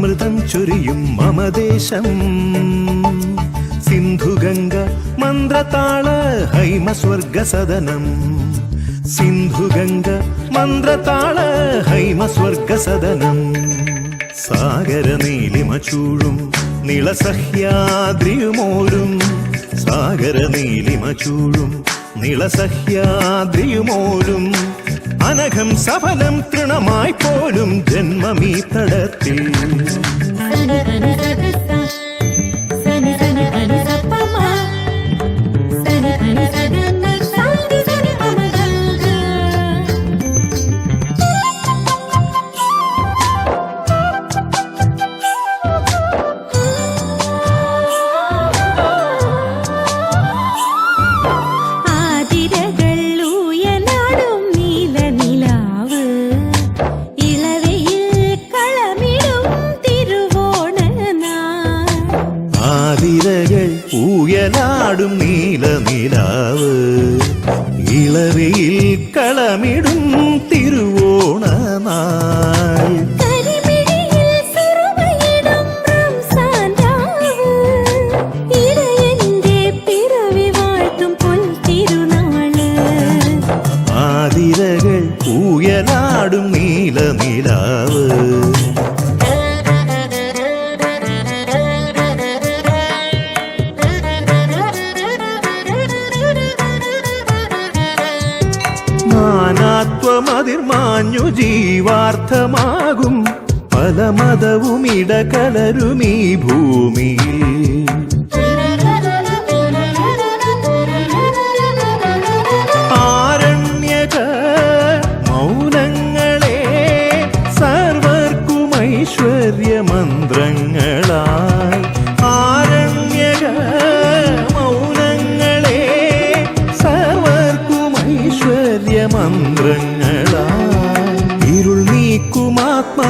അമൃതം ചൊരിയും മമദേശം സിന്ധുഗംഗ മന്ത്രതാള ഹൈമ സ്വർഗസദനം സിന്ധുഗംഗ മന്ത്രതാള ഹൈമ സ്വർഗസദനം സാഗര നീലിമ ചൂഴും നിളസഹ്യാദ്രിയുമോരും സാഗര നീലിമ ചൂഴും നിളസഹ്യാദ്രിയുമോരും അനഘം സഫലം തൃണമായി പോലും ജന്മമീ തടത്തിൽ ൂയനാടും നീല നിലാവ് ഇളവയിൽ കളമിടും തിരുവോണനാൾ ആതിരകൾ ൂയനാടും നീല നിലാവ് നാനാത്വമതിർമാഞ്ഞു ജീവാർത്ഥമാകും പല മതവും ഇടകലരുമീ ഭൂമിയിൽ ആരണ്യക മൗനങ്ങളെ സർവർക്കും ഐശ്വര്യമന്ത്രങ്ങളായി ആരണ്യക മൗനങ്ങളെ സർവർക്കും ഐശ്വര്യമന്ത്രങ്ങളായി ഇരുൾ നീക്കുമാത്മ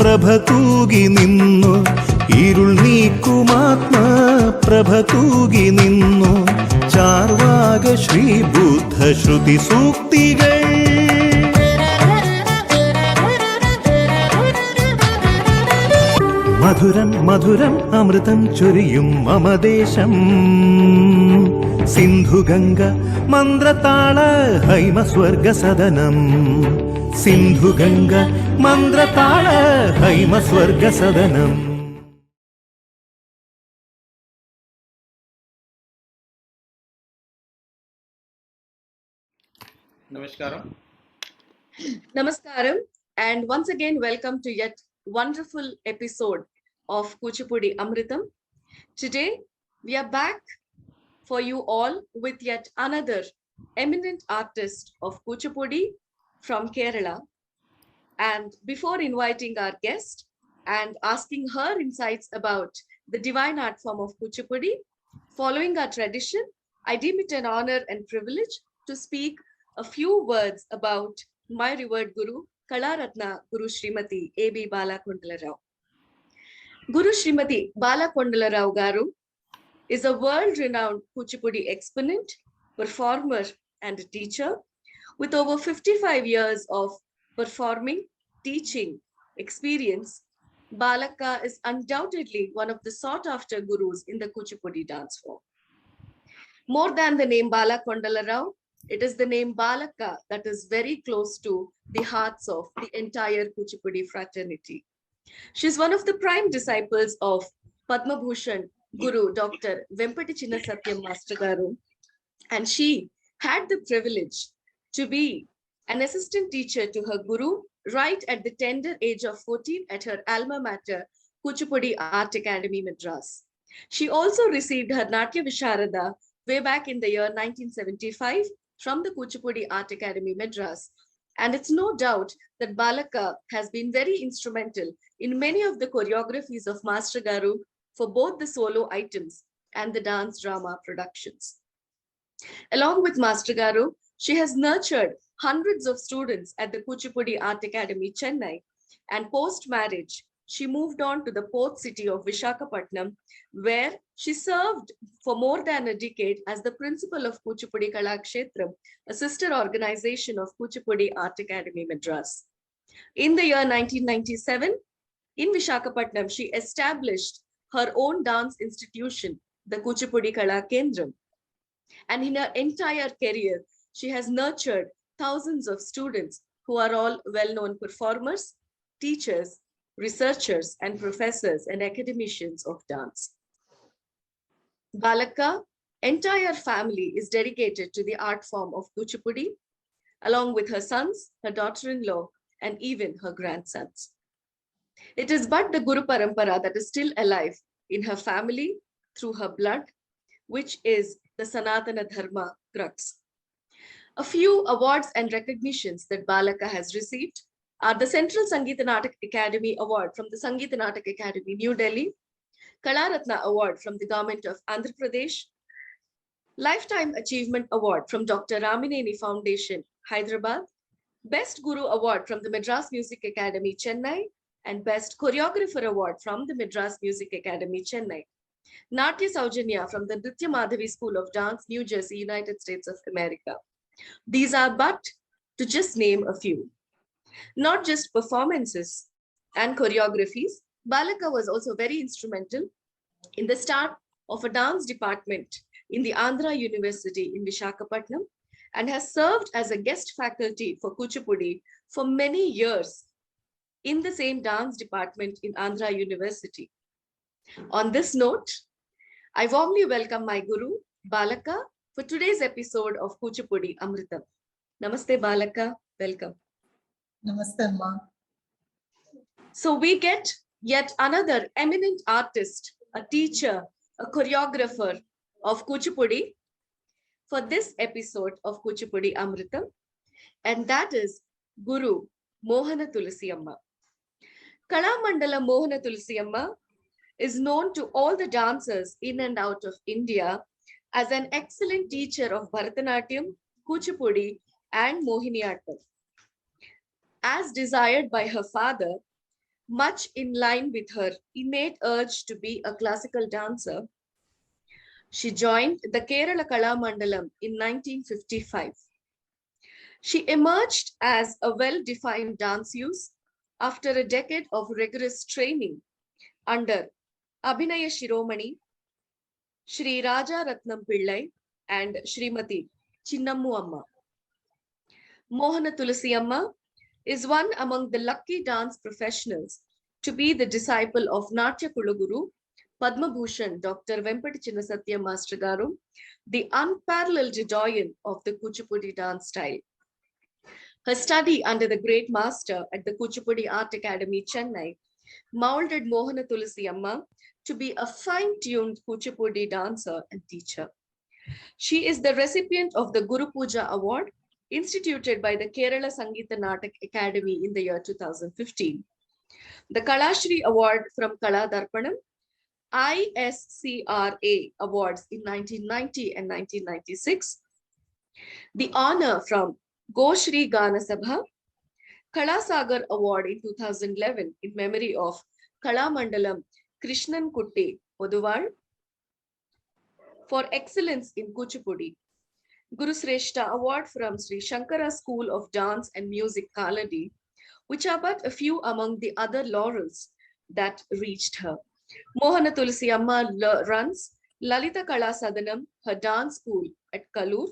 പ്രഭ തൂകി നിന്നു ഇരുൾ നീക്കുമാത്മ പ്രഭ തൂകി നിന്നു ചാർവാക ശ്രീ ബുദ്ധ ശ്രുതി സൂക്തികൾ മധുരം മധുരം അമൃതം ചൊരിയും മമദേശം സിന്ധുഗംഗ മന്ത്രതാള Haima സ്വർഗസദനം സിന്ധുഗംഗ മന്ത്രതാള Haima സ്വർഗസദനം. Namaskaram, and once again welcome to yet wonderful episode of Kuchipudi Amritam. Today we are back for you all with yet another eminent artist of Kuchipudi from Kerala. And before inviting our guest and asking her insights about the divine art form of Kuchipudi, following our tradition, I deem it an honor and privilege to speak a few words about my revered Guru, Kalaratna Guru Srimati A.B. Balakondala Rao. Guru Srimati Balakondala Rao Garu is a world-renowned Kuchipudi exponent, performer, and a teacher with over 55 years of performing, teaching experience. Balaka is undoubtedly one of the sought-after gurus in the Kuchipudi dance form. More than the name Balakondala Rao, it is the name Balaka that is very close to the hearts of the entire Kuchipudi fraternity. She is one of the prime disciples of Padma Bhushan Guru Dr. Vempati Chinna Satyam Master Garu, and she had the privilege to be an assistant teacher to her Guru right at the tender age of 14 at her alma mater, Kuchipudi Art Academy, Madras. She also received her Natya Visharada way back in the year 1975 from the Kuchipudi Art Academy, Madras. And it's no doubt that Balaka has been very instrumental in many of the choreographies of Master Garu for both the solo items and the dance drama productions. Along with Master Garu, she has nurtured hundreds of students at the Kuchipudi Art Academy, Chennai, and post-marriage, she moved on to the port city of Visakhapatnam, where she served for more than a decade as the principal of Kuchipudi Kalakshetram, a sister organization of Kuchipudi Art Academy, Madras. In the year 1997, In Vishakhapatnam, she established her own dance institution, the Kuchipudi Kala Kendram. And in her entire career, she has nurtured thousands of students who are all well-known performers, teachers, researchers, and professors and academicians of dance. Balaka's entire family is dedicated to the art form of Kuchipudi, along with her sons, her daughter-in-law, and even her grandsons. It is but the Guru Parampara that is still alive in her family through her blood, which is the Sanatana Dharma crux. A few awards and recognitions that Balaka has received are the Central Sangeeta Natak Academy Award from the Sangeeta Natak Academy, New Delhi, Kalaratna Award from the Government of Andhra Pradesh, Lifetime Achievement Award from Dr. Ramineni Foundation, Hyderabad, Best Guru Award from the Madras Music Academy, Chennai, and Best Choreographer Award from the Madras Music Academy, Chennai. Natya Saujanya from the Nritya Madhavi School of Dance, New Jersey, United States of America. These are but to just name a few. Not just performances and choreographies, Balaka was also very instrumental in the start of a dance department in the Andhra University in Vishakhapatnam and has served as a guest faculty for Kuchipudi for many years in the same dance department in Andhra University. On this note, I warmly welcome my guru, Balaka, for today's episode of Kuchipudi Amritam. Namaste, Balaka. Welcome. Namaste, Ma. So we get yet another eminent artist, a teacher, a choreographer of Kuchipudi for this episode of Kuchipudi Amritam, and that is Guru Mohana Tulasi Amma. Kalamandala Mohana Tulasi Amma is known to all the dancers in and out of India as an excellent teacher of Bharatanatyam, Kuchipudi, and Mohiniyattam. As desired by her father, much in line with her innate urge to be a classical dancer, she joined the Kerala Kalamandalam in 1955. She emerged as a well-defined danceuse after a decade of rigorous training under Abhinaya Shiromani, Shri Raja Ratnam Pillai, and Shrimati Chinnammu Amma. Mohana Tulasi Amma is one among the lucky dance professionals to be the disciple of Natya Kulaguru, Padma Bhushan Dr. Vempati Chinnasatya Master Garu, the unparalleled doyen of the Kuchipudi dance style. Her study under the great master at the Kuchipudi Art Academy, Chennai, molded Mohana Tulasi Amma to be a fine-tuned Kuchipudi dancer and teacher. She is the recipient of the Guru Puja Award instituted by the Kerala Sangeeta Natak Academy in the year 2015. The Kalashri Award from Kala Darpanam, ISCRA Awards in 1990 and 1996, the honor from Goshri Gana Sabha, Kala Sagar Award in 2011 in memory of Kalamandalam Krishnan Kutti Oduval for excellence in Kuchipudi, Guru Sreshta Award from Sri Shankara School of Dance and Music, Kaladi, which are but a few among the other laurels that reached her. Mohana Tulasi Amma runs Lalita Kala Sadanam, her dance school at Kalur,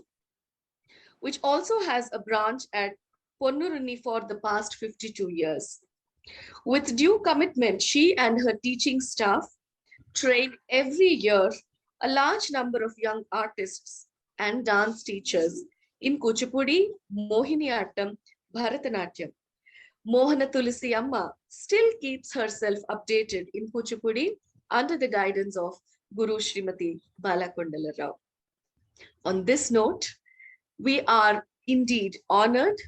which also has a branch at Ponnuruni for the past 52 years. With due commitment, she and her teaching staff train every year a large number of young artists and dance teachers in Kuchipudi, Mohiniyattam, Bharatanatyam. Mohana Tulasi Amma still keeps herself updated in Kuchipudi under the guidance of Guru Shrimati Balakundala Rao. On this note, we are indeed honored,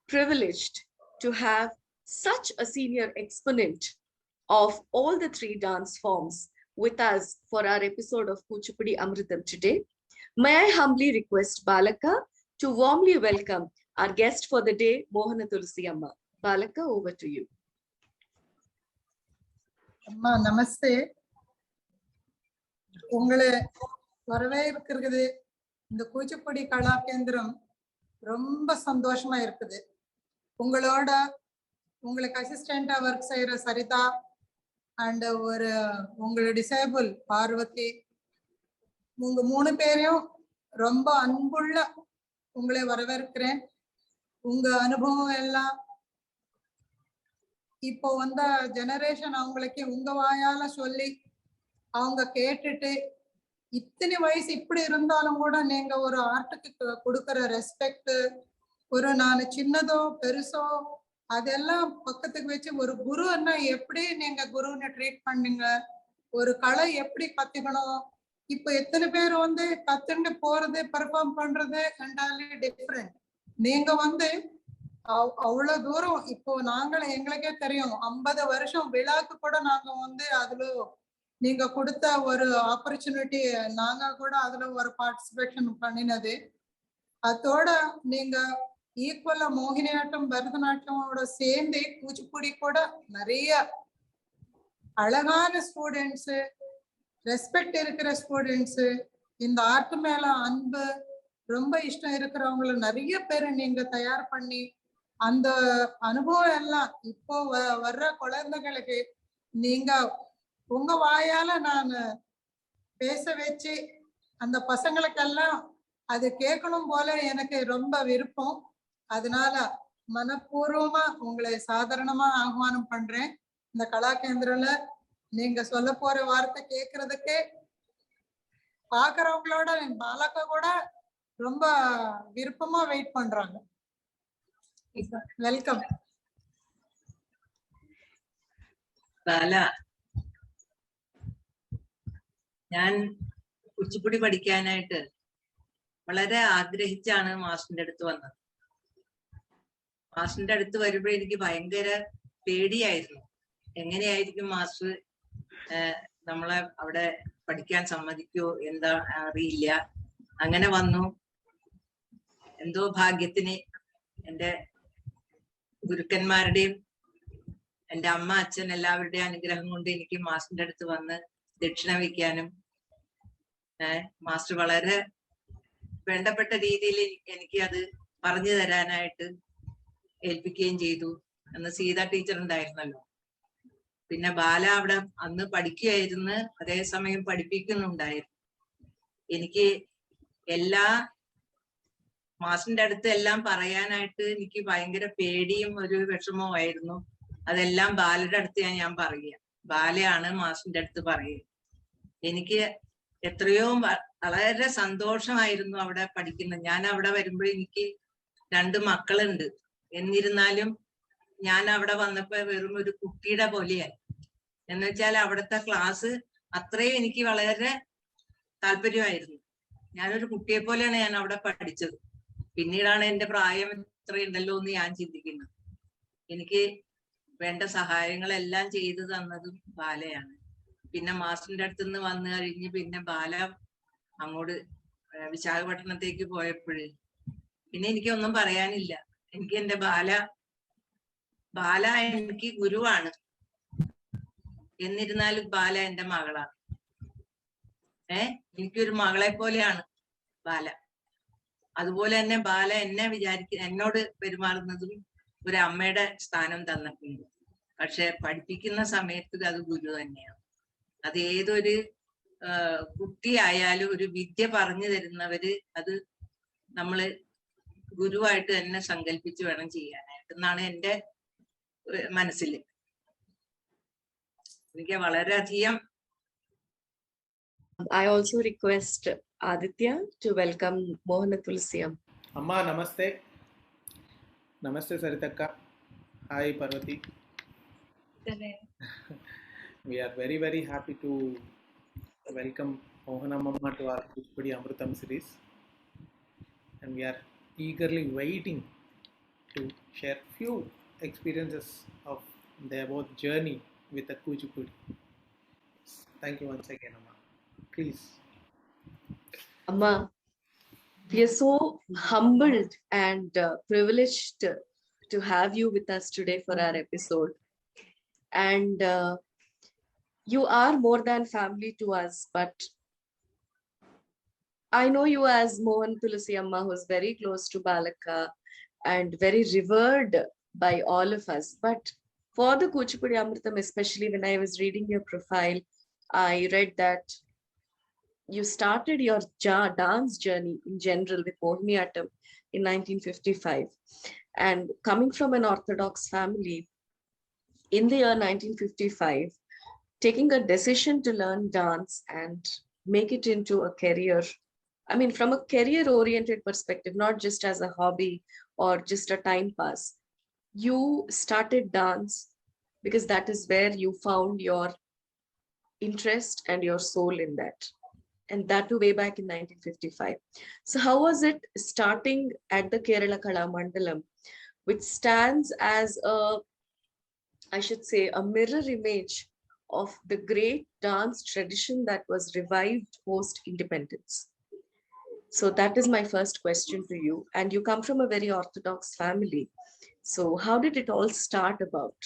privileged to have such a senior exponent of all the three dance forms with us for our episode of Kuchipudi Amritam today. May I humbly request Balaka to warmly welcome our guest for the day, Mohana Tulasi Amma. Balaka, over to you. Amma, namaste. உங்களை வரவேற்கிறது இந்த கூச்சிப்புடி கலா கேந்திரம் ரொம்ப சந்தோஷமா இருக்குது. உங்களோட உங்களுக்கு அசிஸ்டண்டா work செய்யற சரிதா, and ஒரு உங்களை டிசேபிள் பார்வதி, உங்க 3 பேரையும் ரொம்ப அன்புள்ள உங்களை வரவேற்கிறேன். உங்க அனுபவம் எல்லாம் இப்போ வந்த ஜெனரேஷன் அவங்களுக்கு உங்க வாயால சொல்லி அவங்க கேட்டுட்டு இத்தனை வயசு இப்படி இருந்தாலும் கூட நீங்க ஒரு ஆர்ட்டுக்கு கொடுக்கற ரெஸ்பெக்ட், ஒரு நான் சின்னதோ பெருசோ அதெல்லாம் பக்கத்துக்கு வச்சு ஒரு குருன்னா எப்படி நீங்க குருன்னு ட்ரீட் பண்ணீங்க, ஒரு கலை எப்படி கத்துக்கணும், இப்ப எத்தனை பேர் வந்து கத்துண்டு போறது பெர்ஃபார்ம் பண்றது என்டையர்லி டிஃப்ரெண்ட். நீங்க வந்து அவ்வளவு தூரம் இப்போ எங்களுக்கே தெரியும் 50 வருஷம் விழாக்கு கூட நாங்க வந்து அதுல நீங்க கொடுத்த ஒரு ஆப்பர்ச்சுனிட்டி நாங்க கூட அதுல ஒரு பார்ட்டிசிபேஷன் பண்ணினது. அதோட நீங்க ஈக்குவலா மோகினியாட்டம் பரதநாட்டியமோட சேர்ந்து கூச்சிப்புடி கூட நிறைய அழகான ஸ்டூடெண்ட்ஸ், ரெஸ்பெக்ட் இருக்கிற ஸ்டூடெண்ட்ஸ், இந்த ஆர்ட் மேல அன்பு ரொம்ப இஷ்டம் இருக்கிறவங்கள நிறைய பேரை நீங்க தயார் பண்ணி அந்த அனுபவம் எல்லாம் இப்போ வர்ற குழந்தைகளுக்கு நீங்க உங்க வாயால நான் பேச வச்சு அந்த பசங்களுக்கெல்லாம் அது கேட்கணும் போல எனக்கு ரொம்ப விருப்பம். அதனால மனப்பூர்வமா உங்களை சாதாரணமா ஆஹ்வானம் பண்றேன். இந்த கலாகேந்திரல நீங்க சொல்ல போற வார்த்தை கேட்கறதுக்கு பாக்குறவங்களோட பாலக்கா கூட ரொம்ப விருப்பமா வெயிட் பண்றாங்க. വെൽക്കം. ബാല, ഞാൻ കുച്ചിപ്പുടി പഠിക്കാനായിട്ട് വളരെ ആഗ്രഹിച്ചാണ് മാഷിന്റെ അടുത്ത് വന്നത്. മാഷിന്റെ അടുത്ത് വരുമ്പോ എനിക്ക് ഭയങ്കര പേടിയായിരുന്നു. എങ്ങനെയായിരിക്കും മാഷ് നമ്മളെ അവിടെ പഠിക്കാൻ സമ്മതിക്കോ എന്താ അറിയില്ല. അങ്ങനെ വന്നു. എന്തോ ഭാഗ്യത്തിന് എന്റെ ഗുരുക്കന്മാരുടെയും എന്റെ അമ്മ അച്ഛൻ എല്ലാവരുടെയും അനുഗ്രഹം കൊണ്ട് എനിക്ക് മാസ്റ്ററിന്റെ അടുത്ത് വന്ന് ദക്ഷിണ വയ്ക്കാനും മാസ്റ്റർ വളരെ വേണ്ടപ്പെട്ട രീതിയിൽ എനിക്ക് അത് പറഞ്ഞു തരാനായിട്ട് ഏൽപ്പിക്കുകയും ചെയ്തു. അന്ന് സീത ടീച്ചർ ഉണ്ടായിരുന്നല്ലോ. പിന്നെ ബാല അവിടെ അന്ന് പഠിക്കുകയായിരുന്നു, അതേസമയം പഠിപ്പിക്കുന്നുണ്ടായിരുന്നു. എനിക്ക് എല്ലാ മാഷിന്റെ അടുത്ത് എല്ലാം പറയാനായിട്ട് എനിക്ക് ഭയങ്കര പേടിയും ഒരു വിഷമമായിരുന്നു. അതെല്ലാം ബാലയുടെ അടുത്ത് ഞാൻ പറയുക. ബാലയാണ് മാഷിന്റെ അടുത്ത് പറയുക. എനിക്ക് എത്രയോ വളരെ സന്തോഷമായിരുന്നു അവിടെ പഠിക്കുന്നത്. ഞാൻ അവിടെ വരുമ്പോൾ എനിക്ക് 2 മക്കളുണ്ട്. എന്നിരുന്നാലും ഞാൻ അവിടെ വന്നപ്പോ വെറും ഒരു കുട്ടിയുടെ പോലെയായി. എന്നുവെച്ചാൽ അവിടുത്തെ ക്ലാസ് അത്രയും എനിക്ക് വളരെ താല്പര്യമായിരുന്നു. ഞാനൊരു കുട്ടിയെ പോലെയാണ് ഞാൻ അവിടെ പഠിച്ചത്. പിന്നീടാണ് എന്റെ പ്രായം ഇത്രയുണ്ടല്ലോ എന്ന് ഞാൻ ചിന്തിക്കുന്നത്. എനിക്ക് വേണ്ട സഹായങ്ങളെല്ലാം ചെയ്തു തന്നതും ബാലയാണ്. പിന്നെ മാസ്റ്ററിന്റെ അടുത്ത് നിന്ന് വന്നു കഴിഞ്ഞ് പിന്നെ ബാല അങ്ങോട്ട് വിശാഖപട്ടണത്തേക്ക് പോയപ്പോഴ് പിന്നെ എനിക്കൊന്നും പറയാനില്ല. എനിക്ക് എന്റെ ബാല എനിക്ക് ഗുരുവാണ്. എന്നിരുന്നാലും ബാല എന്റെ മകളാണ്. എനിക്കൊരു മകളെ പോലെയാണ് ബാല. അതുപോലെ തന്നെ ബാല എന്നോട് പെരുമാറുന്നതും ഒരു അമ്മയുടെ സ്ഥാനം തന്നിട്ടുണ്ട്. പക്ഷെ പഠിപ്പിക്കുന്ന സമയത്ത് അത് ഗുരു തന്നെയാണ്. അത് ഏതൊരു കുട്ടിയായാലും ഒരു വിദ്യ പറഞ്ഞു തരുന്നവര് അത് നമ്മള് ഗുരുവായിട്ട് തന്നെ സങ്കല്പിച്ച് വേണം ചെയ്യാനായിട്ട് എന്നാണ് എന്റെ മനസ്സിൽ. എനിക്ക് വളരെയധികം. I also request Aditya to welcome Mohana Tulsiyam. Amma, namaste. Namaste, Saritaka. Hi, Parvati. We are very, very happy to welcome Mohana Mamma to our Kuchipudi Amritam series. And we are eagerly waiting to share few experiences of their both journey with the Kuchipudi. Thank you once again, Amma. Please. Amma, we are so humbled and privileged to have you with us today for our episode. And you are more than family to us, but I know you as Mohan Tulsi Amma, who is very close to Balaka and very revered by all of us. But For the Kuchipudi Amritam, especially when I was reading your profile, I read that you started your dance journey in general with Mohiniyattam in 1955. And coming from an Orthodox family, in the year 1955, taking a decision to learn dance and make it into a career, I mean, from a career-oriented perspective, not just as a hobby or just a time pass, you started dance because that is where you found your interest and your soul in that. And that too way back in 1955. So how was it starting at the Kerala Kala Mandalam, which stands as a, I should say, a mirror image of the great dance tradition that was revived post-independence? So that is my first question to you. And you come from a very Orthodox family. So how did it all start about?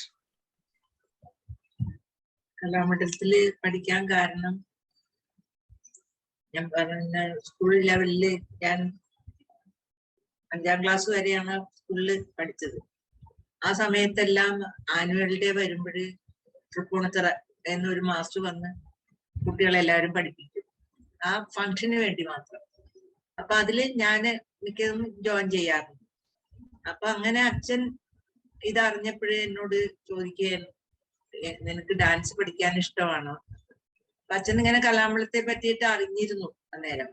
കലാമണ്ഡലത്തില് പഠിക്കാൻ കാരണം ഞാൻ പറഞ്ഞ school ലെവലില് ഞാൻ 5ാം class വരെയാണ് സ്കൂളിൽ പഠിച്ചത്. ആ സമയത്തെല്ലാം ആനുവൽ ഡേ വരുമ്പോഴ് തൃപ്പൂണിത്തറ എന്നൊരു മാസ്റ്റർ വന്ന് കുട്ടികളെല്ലാവരും പഠിപ്പിക്കും, ആ ഫംഗ്ഷന് വേണ്ടി മാത്രം. അപ്പൊ അതില് ഞാന് മിക്കതും ജോയിൻ ചെയ്യാറുണ്ട്. അപ്പൊ അങ്ങനെ അച്ഛൻ ഇതറിഞ്ഞപ്പോഴേ എന്നോട് ചോദിക്കുകയും നിനക്ക് ഡാൻസ് പഠിക്കാൻ ഇഷ്ടമാണോ? അപ്പൊ അച്ഛൻ ഇങ്ങനെ കലാമണ്ഡലത്തെ പറ്റിയിട്ട് അറിഞ്ഞിരുന്നു അന്നേരം.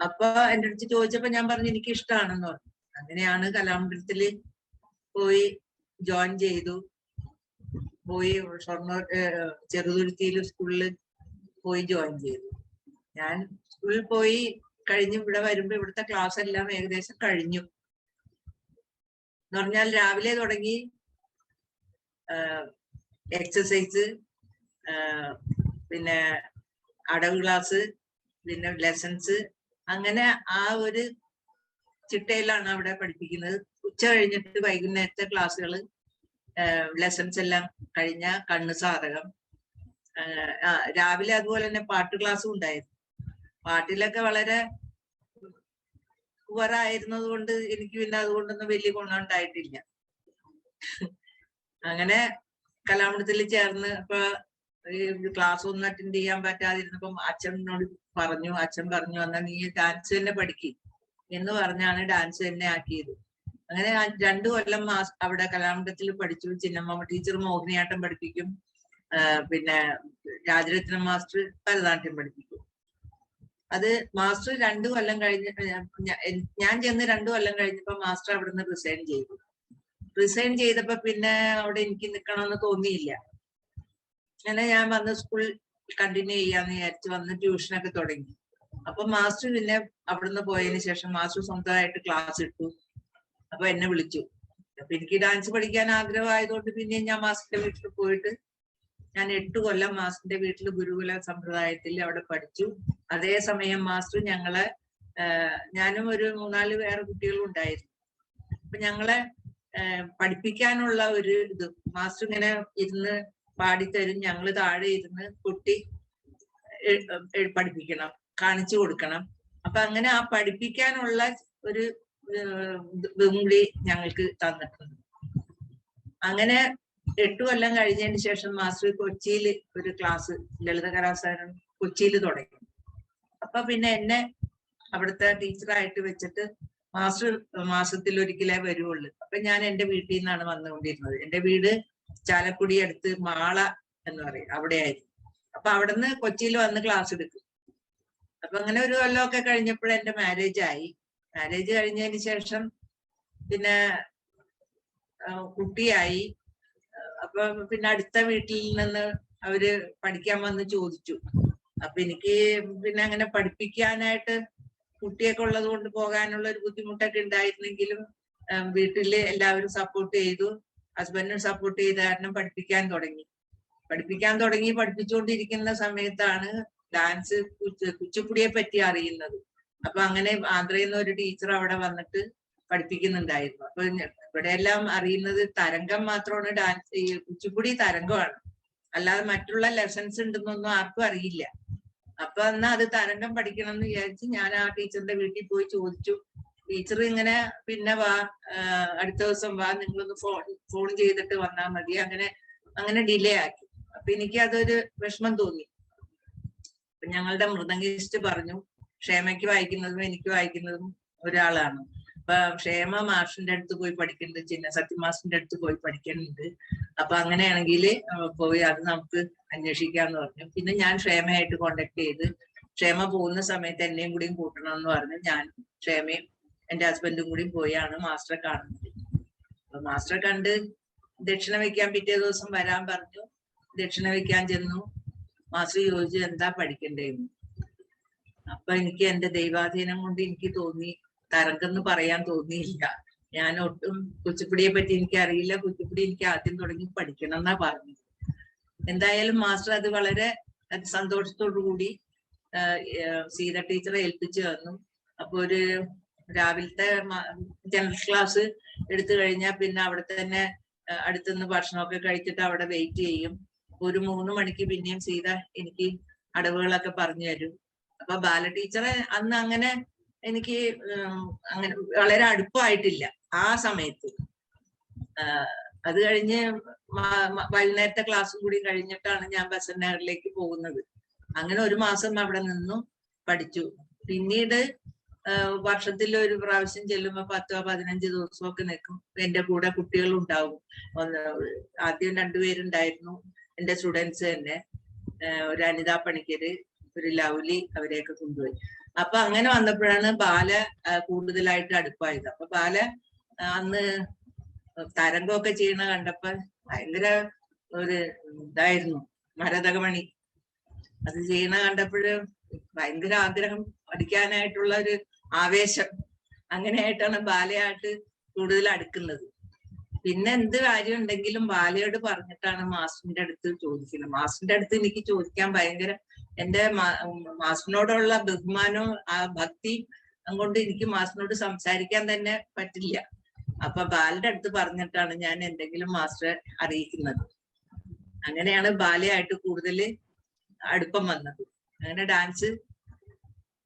അപ്പൊ എന്റെ അടുത്ത് ചോദിച്ചപ്പോ ഞാൻ പറഞ്ഞു എനിക്ക് ഇഷ്ടമാണെന്ന് പറഞ്ഞു. അങ്ങനെയാണ് കലാമണ്ഡലത്തില് പോയി ജോയിൻ ചെയ്തു. പോയി ഷൊർണൂർ ചെറുതുരുത്തിയിൽ സ്കൂളിൽ പോയി ജോയിൻ ചെയ്തു. ഞാൻ സ്കൂളിൽ പോയി കഴിഞ്ഞ് ഇവിടെ വരുമ്പോ ഇവിടുത്തെ ക്ലാസ് എല്ലാം ഏകദേശം കഴിഞ്ഞു എന്ന് പറഞ്ഞാൽ രാവിലെ തുടങ്ങി എക്സസൈസ്, പിന്നെ അടവ് ക്ലാസ്, പിന്നെ ലെസൺസ്, അങ്ങനെ ആ ഒരു ചിട്ടയിലാണ് അവിടെ പഠിപ്പിക്കുന്നത്. ഉച്ച കഴിഞ്ഞിട്ട് വൈകുന്നേരത്തെ ക്ലാസ്സുകൾ, ലെസൺസ് എല്ലാം കഴിഞ്ഞ കണ്ണ് സാധകം. രാവിലെ അതുപോലെ തന്നെ പാട്ട് ക്ലാസ്സും ഉണ്ടായിരുന്നു. പാട്ടിലൊക്കെ വളരെ പുവറായിരുന്നത് കൊണ്ട് എനിക്ക് പിന്നെ അതുകൊണ്ടൊന്നും വലിയ ഗുണം ഉണ്ടായിട്ടില്ല. അങ്ങനെ കലാമണ്ഡലത്തിൽ ചേർന്ന് ഇപ്പൊ ക്ലാസ് ഒന്നും അറ്റൻഡ് ചെയ്യാൻ പറ്റാതിരുന്നപ്പം അച്ഛനോട് പറഞ്ഞു. അച്ഛൻ പറഞ്ഞു എന്നാൽ നീ ഡാൻസ് തന്നെ പഠിക്കും എന്ന് പറഞ്ഞാണ് ഡാൻസ് തന്നെ ആക്കിയത്. അങ്ങനെ 2 കൊല്ലം അവിടെ കലാമണ്ഡലത്തിൽ പഠിച്ചു. ചിന്നമ്മ ടീച്ചർ മോഹിനിയാട്ടം പഠിപ്പിക്കും, പിന്നെ രാജരത്നം മാസ്റ്റർ ഭരതനാട്യം പഠിപ്പിക്കും. അത് മാസ്റ്റർ 2 കൊല്ലം കഴിഞ്ഞ് ഞാൻ ചെന്ന് 2 കൊല്ലം കഴിഞ്ഞപ്പോ മാസ്റ്റർ അവിടുന്ന് റിസൈൻ ചെയ്തു. റിസൈൻ ചെയ്തപ്പോ പിന്നെ അവിടെ എനിക്ക് നിൽക്കണമെന്ന് തോന്നിയില്ല. അങ്ങനെ ഞാൻ വന്ന് സ്കൂൾ കണ്ടിന്യൂ ചെയ്യാന്ന് വിചാരിച്ച് വന്ന് ട്യൂഷനൊക്കെ തുടങ്ങി. അപ്പൊ മാസ്റ്റർ പിന്നെ അവിടുന്ന് പോയതിനു ശേഷം മാസ്റ്റർ സ്വന്തമായിട്ട് ക്ലാസ് ഇട്ടു. അപ്പൊ എന്നെ വിളിച്ചു. അപ്പൊ എനിക്ക് ഡാൻസ് പഠിക്കാൻ ആഗ്രഹമായതുകൊണ്ട് പിന്നെ ഞാൻ മാസ്റ്ററിന്റെ വീട്ടിൽ പോയിട്ട് ഞാൻ 8 കൊല്ലം മാസ്റ്ററിന്റെ വീട്ടിൽ ഗുരുകുല സമ്പ്രദായത്തിൽ അവിടെ പഠിച്ചു. അതേസമയം മാസ്റ്റർ ഞങ്ങളെ, ഞാനും ഒരു 3-4 വേറെ കുട്ടികളും ഉണ്ടായിരുന്നു. അപ്പൊ ഞങ്ങളെ പഠിപ്പിക്കാനുള്ള ഒരു ഇത് മാസ്റ്റർ ഇങ്ങനെ ഇരുന്ന് പാടിത്തരും. ഞങ്ങൾ താഴെ ഇരുന്ന് കുട്ടി പഠിപ്പിക്കണം, കാണിച്ചു കൊടുക്കണം. അപ്പൊ അങ്ങനെ ആ പഠിപ്പിക്കാനുള്ള ഒരു ഇതും കൂടി ഞങ്ങൾക്ക് തന്നിട്ടുണ്ട്. അങ്ങനെ 8 കൊല്ലം കഴിഞ്ഞതിന് ശേഷം മാസ്റ്റർ കൊച്ചിയിൽ ഒരു ക്ലാസ് ലളിതകലാസാരം കൊച്ചിയിൽ തുടങ്ങി. അപ്പൊ പിന്നെ എന്നെ അവിടുത്തെ ടീച്ചറായിട്ട് വെച്ചിട്ട് മാസ്റ്റർ മാസത്തിൽ ഒരിക്കലേ വരുവുള്ളൂ. അപ്പൊ ഞാൻ എന്റെ വീട്ടിൽ നിന്നാണ് വന്നുകൊണ്ടിരുന്നത്. എന്റെ വീട് ചാലക്കുടി അടുത്ത് മാള എന്ന് പറയും, അവിടെയായിരുന്നു. അപ്പൊ അവിടുന്ന് കൊച്ചിയിൽ വന്ന് ക്ലാസ് എടുക്കും. അപ്പൊ അങ്ങനെ ഒരു കൊല്ലമൊക്കെ കഴിഞ്ഞപ്പോൾ എന്റെ മാരേജ് ആയി. മാരേജ് കഴിഞ്ഞതിന് ശേഷം പിന്നെ കുട്ടിയായി. അപ്പൊ പിന്നെ അടുത്ത വീട്ടിൽ നിന്ന് അവര് പഠിക്കാൻ വന്ന് ചോദിച്ചു. അപ്പൊ എനിക്ക് പിന്നെ അങ്ങനെ പഠിപ്പിക്കാനായിട്ട് കുട്ടിയൊക്കെ ഉള്ളത് കൊണ്ട് പോകാനുള്ള ഒരു ബുദ്ധിമുട്ടൊക്കെ ഉണ്ടായിരുന്നെങ്കിലും വീട്ടില് എല്ലാവരും സപ്പോർട്ട് ചെയ്തു. ഹസ്ബൻഡും സപ്പോർട്ട് ചെയ്ത കാരണം പഠിപ്പിക്കാൻ തുടങ്ങി. പഠിപ്പിച്ചുകൊണ്ടിരിക്കുന്ന സമയത്താണ് ഡാൻസ് കുച്ചിപ്പുടിയെ പറ്റി അറിയുന്നത്. അപ്പൊ അങ്ങനെ ആന്ധ്രയിൽ നിന്ന് ഒരു ടീച്ചർ അവിടെ വന്നിട്ട് പഠിപ്പിക്കുന്നുണ്ടായിരുന്നു. അപ്പൊ ഇവിടെ എല്ലാം അറിയുന്നത് തരംഗം മാത്രമാണ്, ഡാൻസ് ഈ കുച്ചിപ്പുടി തരംഗമാണ്, അല്ലാതെ മറ്റുള്ള ലെസൺസ് ഉണ്ടെന്നൊന്നും ആർക്കും അറിയില്ല. അപ്പൊ എന്നാ അത് തരംഗം പഠിക്കണം എന്ന് വിചാരിച്ച് ഞാൻ ആ ടീച്ചറിന്റെ വീട്ടിൽ പോയി ചോദിച്ചു. ടീച്ചർ ഇങ്ങനെ പിന്നെ വാ, അടുത്ത ദിവസം വാ, നിങ്ങളൊന്ന് ഫോൺ ചെയ്തിട്ട് വന്നാൽ മതി, അങ്ങനെ ഡിലേ ആക്കി. അപ്പൊ എനിക്ക് അതൊരു വിഷമം തോന്നി. അപ്പൊ ഞങ്ങളുടെ മൃദംഗിസ്റ്റ് പറഞ്ഞു, ക്ഷേമയ്ക്ക് വായിക്കുന്നതും എനിക്ക് വായിക്കുന്നതും ഒരാളാണ്. അപ്പൊ ക്ഷേമ മാഷിന്റെ അടുത്ത് പോയി പഠിക്കുന്നുണ്ട്, ചിന്ന സത്യമാഷിന്റെ അടുത്ത് പോയി പഠിക്കുന്നുണ്ട്. അപ്പൊ അങ്ങനെയാണെങ്കിൽ പോയി അത് നമുക്ക് അന്വേഷിക്കാന്ന് പറഞ്ഞു. പിന്നെ ഞാൻ ക്ഷേമയായിട്ട് കോണ്ടാക്ട് ചെയ്ത്, ക്ഷേമ പോകുന്ന സമയത്ത് എന്നെയും കൂടിയും കൂട്ടണം എന്ന് പറഞ്ഞ് ഞാൻ ക്ഷേമയും എന്റെ ഹസ്ബൻഡും കൂടി പോയാണ് മാസ്റ്ററെ കാണുന്നത്. അപ്പൊ മാസ്റ്ററെ കണ്ട് ദക്ഷിണ വെക്കാൻ പിറ്റേ ദിവസം വരാൻ പറഞ്ഞു. ദക്ഷിണ വെക്കാൻ ചെന്നു. മാസ്റ്റർ ചോദിച്ചു എന്താ പഠിക്കണ്ടേന്ന്. അപ്പൊ എനിക്ക് എന്റെ ദൈവാധീനം കൊണ്ട് എനിക്ക് തോന്നി, തരംഗെന്ന് പറയാൻ തോന്നിയില്ല. ഞാൻ ഒട്ടും കുച്ചിപ്പുടിയെ പറ്റി എനിക്ക് അറിയില്ല, കുച്ചിപ്പുടി എനിക്ക് ആദ്യം തുടങ്ങി പഠിക്കണം എന്നാ പറഞ്ഞത്. എന്തായാലും മാസ്റ്റർ അത് വളരെ സന്തോഷത്തോടു കൂടി സീത ടീച്ചറെ ഏൽപ്പിച്ചു തന്നു. അപ്പൊ ഒരു രാവിലത്തെ ജനറൽ ക്ലാസ് എടുത്തു കഴിഞ്ഞാൽ പിന്നെ അവിടെ തന്നെ അടുത്തുനിന്ന് ഭക്ഷണമൊക്കെ കഴിച്ചിട്ട് അവിടെ വെയിറ്റ് ചെയ്യും. ഒരു 3 മണിക്ക് പിന്നെയും സീത എനിക്ക് അടവുകളൊക്കെ പറഞ്ഞു തരും. അപ്പൊ ബാല ടീച്ചറെ അന്ന് അങ്ങനെ എനിക്ക് അങ്ങനെ വളരെ അടുപ്പമായിട്ടില്ല ആ സമയത്ത്. അത് കഴിഞ്ഞ് വൈകുന്നേരത്തെ ക്ലാസ്സും കൂടി കഴിഞ്ഞിട്ടാണ് ഞാൻ ബസന്റ് നഗറിലേക്ക് പോകുന്നത്. അങ്ങനെ 1 മാസം അവിടെ നിന്നു പഠിച്ചു. പിന്നീട് വർഷത്തിൽ ഒരു പ്രാവശ്യം ചെല്ലുമ്പോ 10-15 ദിവസമൊക്കെ നിൽക്കും. എന്റെ കൂടെ കുട്ടികൾ ഉണ്ടാവും. ആദ്യം 2 പേരുണ്ടായിരുന്നു എന്റെ സ്റ്റുഡൻസ് തന്നെ, ഒരു അനിത പണിക്കര്, ഒരു ലൗലി, അവരെയൊക്കെ കൊണ്ടുപോയി. അപ്പൊ അങ്ങനെ വന്നപ്പോഴാണ് ബാല കൂടുതലായിട്ട് അടുപ്പായത്. അപ്പൊ ബാല അന്ന് തരംഗമൊക്കെ ചെയ്യണ കണ്ടപ്പോ ഭയങ്കര ഒരു ഇതായിരുന്നു, മരതകമണി അത് ചെയ്യണ കണ്ടപ്പോഴ് ഭയങ്കര ആഗ്രഹം, പഠിക്കാനായിട്ടുള്ള ഒരു ആവേശം. അങ്ങനെയായിട്ടാണ് ബാലയായിട്ട് കൂടുതൽ അടുക്കുന്നത്. പിന്നെ എന്ത് കാര്യം ഉണ്ടെങ്കിലും ബാലയോട് പറഞ്ഞിട്ടാണ് മാസ്റ്ററിന്റെ അടുത്ത് ചോദിക്കുന്നത്. മാസ്റ്ററിന്റെ അടുത്ത് എനിക്ക് ചോദിക്കാൻ ഭയങ്കര, എന്റെ മാസ്റ്ററിനോടുള്ള ബഹുമാനവും ആ ഭക്തി കൊണ്ട് എനിക്ക് മാസ്റ്ററിനോട് സംസാരിക്കാൻ തന്നെ പറ്റില്ല. അപ്പൊ ബാലയുടെ അടുത്ത് പറഞ്ഞിട്ടാണ് ഞാൻ എന്തെങ്കിലും മാസ്റ്ററെ അറിയിക്കുന്നത്. അങ്ങനെയാണ് ബാലയായിട്ട് കൂടുതൽ അടുപ്പം വന്നത്. അങ്ങനെ ഡാൻസ്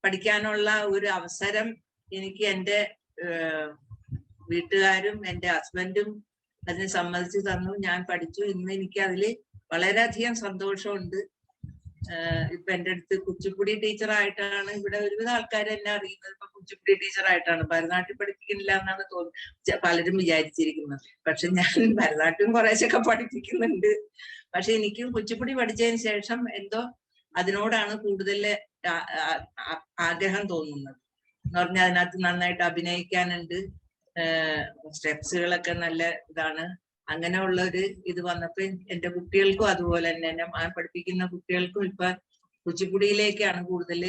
പഠിക്കാനുള്ള ഒരു അവസരം എനിക്ക് എന്റെ വീട്ടുകാരും എന്റെ ഹസ്ബൻഡും അതിന് സമ്മതിച്ചു തന്നു. ഞാൻ പഠിച്ചു. ഇന്ന് എനിക്ക് അതില് വളരെയധികം സന്തോഷമുണ്ട്. ഇപ്പൊ എന്റെ അടുത്ത് കുച്ചിപ്പുടി ടീച്ചറായിട്ടാണ് ഇവിടെ ഒരുവിധ ആൾക്കാർ എന്നെ അറിയുന്നത്. ഇപ്പൊ കുച്ചിപ്പുടി ടീച്ചറായിട്ടാണ്. ഭരതനാട്യം പഠിപ്പിക്കുന്നില്ല എന്നാണ് പലരും വിചാരിച്ചിരിക്കുന്നത്. പക്ഷെ ഞാൻ ഭരതനാട്യം കുറേശ്ശൊക്കെ പഠിപ്പിക്കുന്നുണ്ട്. പക്ഷെ എനിക്കും കുച്ചിപ്പുടി പഠിച്ചതിന് ശേഷം എന്തോ അതിനോടാണ് കൂടുതൽ ആഗ്രഹം തോന്നുന്നത്. എന്ന് പറഞ്ഞാൽ അതിനകത്ത് നന്നായിട്ട് അഭിനയിക്കാനുണ്ട്, സ്റ്റെപ്സുകളൊക്കെ നല്ല ഇതാണ്. അങ്ങനെയുള്ള ഒരു ഇത് വന്നപ്പോ എന്റെ കുട്ടികൾക്കും അതുപോലെ തന്നെ, എന്നെ പഠിപ്പിക്കുന്ന കുട്ടികൾക്കും ഇപ്പൊ കുച്ചിപ്പുടിയിലേക്കാണ് കൂടുതൽ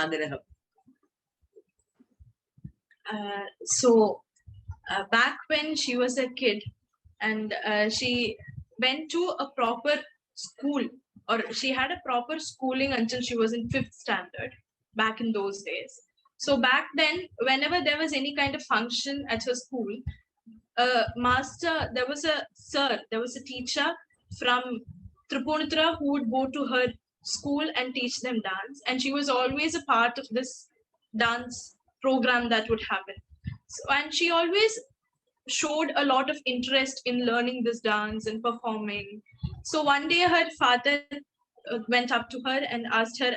ആഗ്രഹം. So back when she was a kid and she went to a proper school, or she had a proper schooling until she was in 5th standard back in those days. So back then, whenever there was any kind of function at her school, there was a sir, there was a teacher from Tripunithura who would go to her school and teach them dance, and she was always a part of this dance program that would happen. So, and she always showed a lot of interest in learning this dance and performing. So one day her father went up to her and asked her,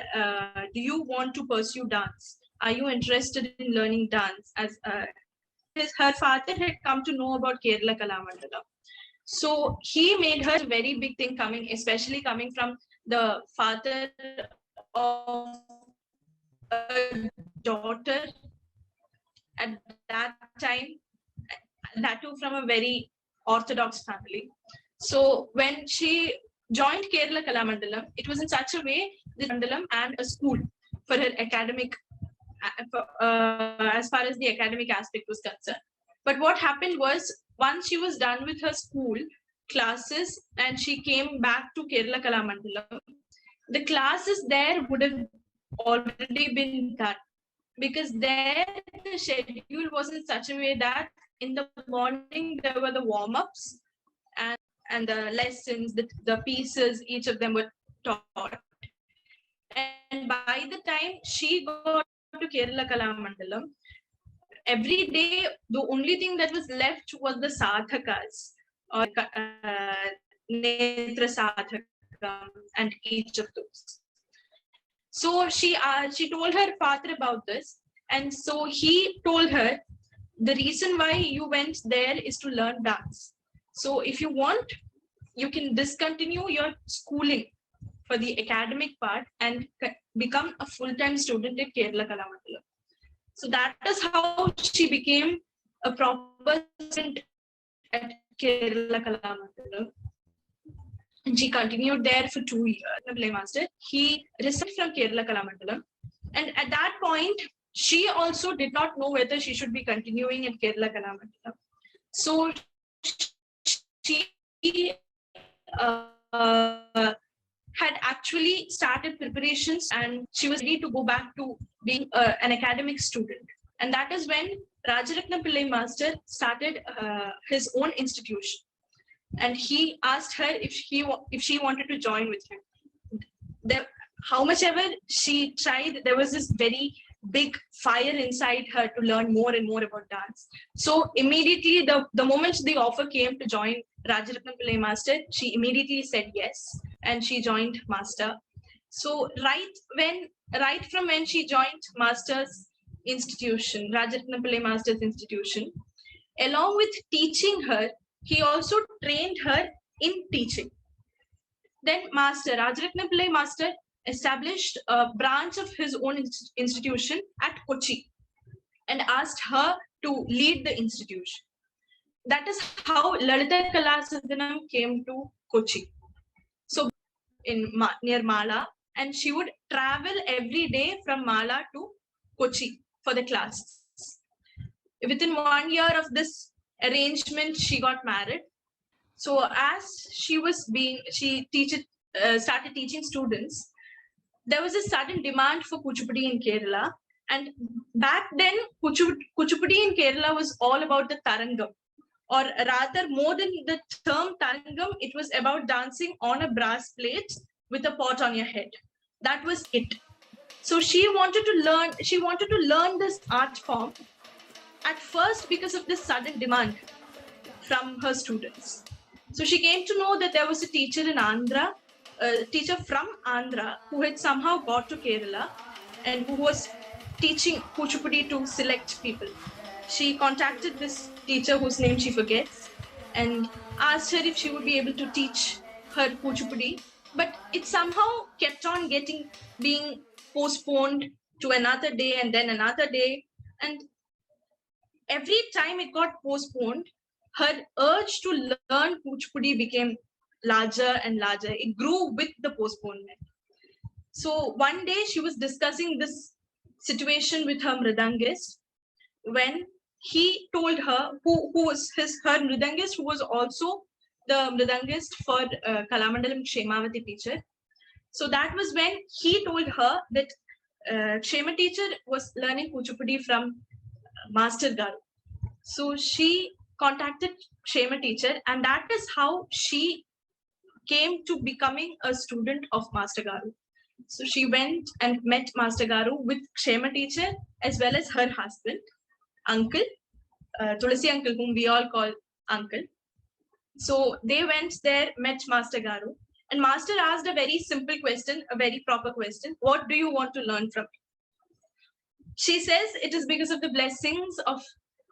do you want to pursue dance? Are you interested in learning dance? As her father had come to know about Kerala Kalamandalam. So he made her a very big thing, especially coming from the father of a daughter at that time, that too from a very orthodox family. So when she joined Kerala Kalamandalam, it was in such a way, the Mandalam and a school for her academic, as far as the academic aspect was concerned. But what happened was, once she was done with her school classes and she came back to Kerala Kalamandalam, the classes there would have already been done, because there the schedule was in such a way that in the morning there were the warm-ups and the lessons, the pieces, each of them were taught. And by the time she got to Kerala Kalamandalam, every day, the only thing that was left was the sadhakas, or netra sadhakam, and each of those. So she told her father about this, and so he told her, the reason why you went there is to learn dance. So if you want, you can discontinue your schooling for the academic part and become a full-time student at Kerala Kalamandalam. So that is how she became a proper student at Kerala Kalamandalam. And she continued there for 2 years. Pillai Master, he resigned from Kerala Kalamandalam. And at that point, she also did not know whether she should be continuing at Kerala Kalamandalam. So she had actually started preparations, and she was ready to go back to being an academic student. And that is when Rajaratnam Pillai Master started his own institution. And he asked her if she wanted to join with him. How much ever she tried, there was this very big fire inside her to learn more and more about dance. So immediately, the moment the offer came to join Rajaratnam Pillai Master, she immediately said yes, and she joined Master. So right from when she joined Master's institution, Rajaratnam Pillai Master's institution, along with teaching her, he also trained her in teaching. Then Rajaratnam Pillai Master established a branch of his own institution at Kochi and asked her to lead the institution. That is how Lalita Kalasadanam came to Kochi. So near Mala, and she would travel every day from Mala to Kochi for the class. Within 1 year of this arrangement, she got married. So as she started teaching students, there was a sudden demand for Kuchipudi in Kerala. And back then, Kuchipudi in Kerala was all about the Tarangam. Or rather, more than the term Tarangam, it was about dancing on a brass plate with a pot on your head. That was it. So she wanted to learn this art form at first because of this sudden demand from her students. So she came to know that there was a teacher in Andhra, a teacher from Andhra, who had somehow got to Kerala and who was teaching Kuchipudi to select people. She contacted this teacher whose name she forgets and asked her if she would be able to teach her Kuchipudi, but it somehow kept on being postponed to another day and then another day. And every time it got postponed, her urge to learn Kuchipudi became larger and larger. It grew with the postponement. So one day she was discussing this situation with her mridangist when he told her, who was her mridangist, who was also the mridangist for Kalamandalam Kshemavati teacher. So that was when he told her that Kshema teacher was learning Kuchipudi from Master Garu. So she contacted Kshema teacher, and that is how she came to becoming a student of Master Garu. So she went and met Master Garu with Kshema teacher as well as her husband, uncle, Tulasi uncle, whom we all call uncle. So they went there, met Master Garu, and Master asked a very simple question, a very proper question. What do you want to learn from me? She says it is because of the blessings of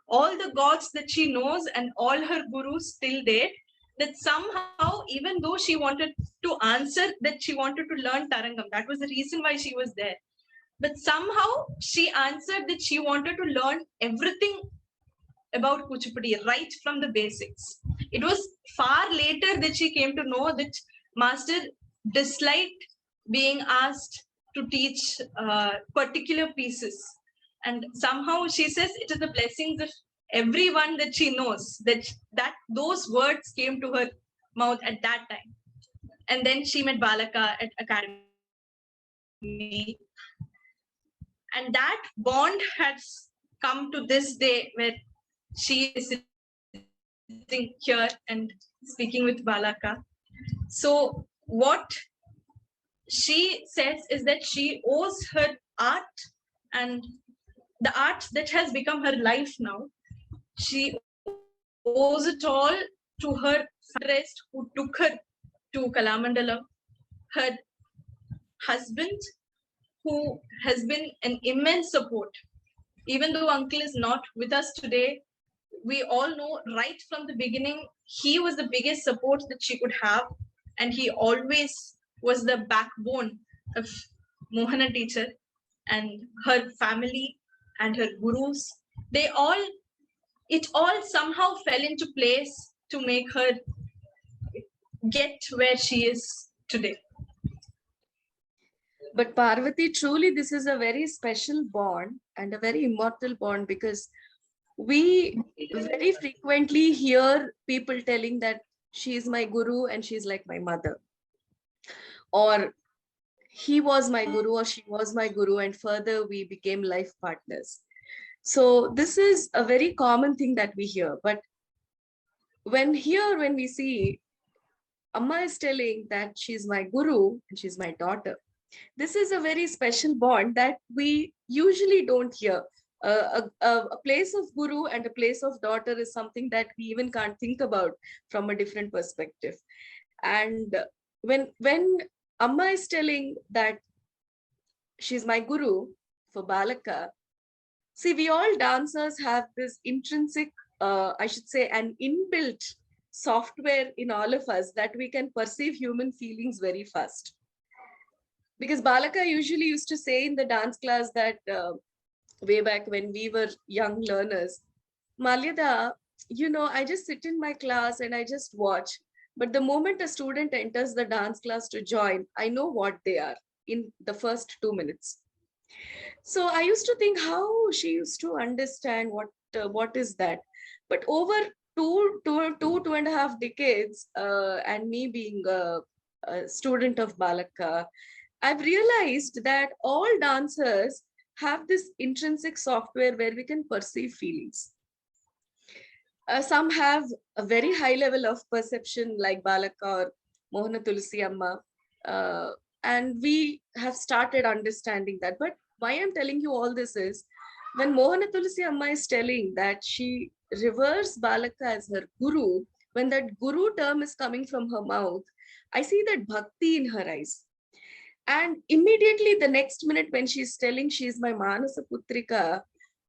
all the gods that she knows and all her gurus till date, that somehow, even though she wanted to answer that she wanted to learn Tarangam, that was the reason why she was there. But somehow she answered that she wanted to learn everything about Kuchipudi, right from the basics. It was far later that she came to know that Master disliked being asked to teach particular pieces. And somehow she says it is the blessings of everyone that she knows, that those words came to her mouth at that time. And then she met Balaka at Academy. And that bond has come to this day where she is sitting here and speaking with Balaka. So what she says is that she owes her art and the art that has become her life now. She owes it all to her rest who took her to Kalamandalam, her husband who has been an immense support. Even though uncle is not with us today, we all know right from the beginning, he was the biggest support that she could have. And he always was the backbone of Mohana teacher and her family and her gurus. It all somehow fell into place to make her get where she is today. But Parvati, truly, this is a very special bond and a very immortal bond, because we very frequently hear people telling that she is my guru and she's like my mother, or he was my guru or she was my guru, and further we became life partners. So this is a very common thing that we hear. But when we see Amma is telling that she's my guru and she's my daughter, this is a very special bond that we usually don't hear. A place of guru and a place of daughter is something that we even can't think about from a different perspective. And when Amma is telling that she's my guru for Balaka, see, we all dancers have this intrinsic, I should say, an inbuilt software in all of us that we can perceive human feelings very fast. Because Balaka usually used to say in the dance class that way back when we were young learners, Malyada, I just sit in my class and I just watch. But the moment a student enters the dance class to join, I know what they are in the first 2 minutes. So I used to think how she used to understand what is that. But over two and a half decades, and me being a student of Balaka, I've realized that all dancers have this intrinsic software where we can perceive feelings. Some have a very high level of perception like Balaka or Mohana Tulsi Amma, and we have started understanding that. But why I'm telling you all this is, when Mohana Tulsi Amma is telling that she reveres Balaka as her guru, when that guru term is coming from her mouth, I see that bhakti in her eyes. And immediately the next minute when she's telling she's my Manasa Putrika,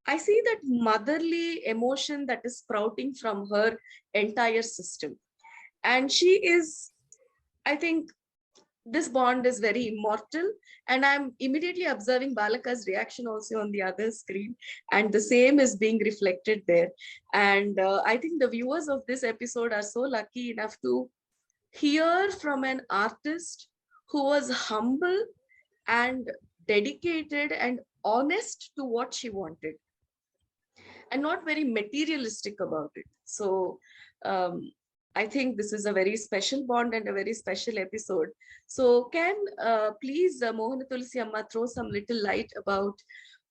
I see that motherly emotion that is sprouting from her entire system. And she is, I think, this bond is very immortal. And I'm immediately observing Balaka's reaction also on the other screen. And the same is being reflected there. And I think the viewers of this episode are so lucky enough to hear from an artist who was humble and dedicated and honest to what she wanted, and not very materialistic about it. So I think this is a very special bond and a very special episode. So can please Mohana Tulsi Amma throw some little light about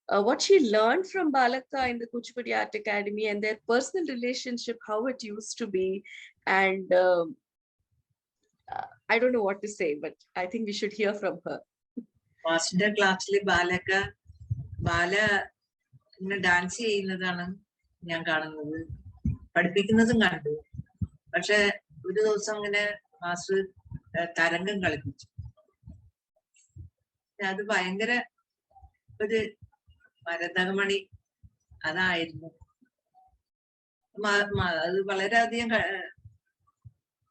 what she learned from Balaka in the Kuchipudi Art Academy and their personal relationship, how it used to be. And I don't know what to say, but I think we should hear from her. Master class Bala dance ചെയ്യുന്നതാണ് ഞാൻ കാണുന്നത്, പഠിപ്പിക്കുന്നതും കണ്ടു. പക്ഷെ ഒരു ദിവസം ഇങ്ങനെ master തരംഗം കളിപ്പിച്ചു. അത് ഭയങ്കര ഒരു മരതകമണി അതായിരുന്നു. അത് വളരെയധികം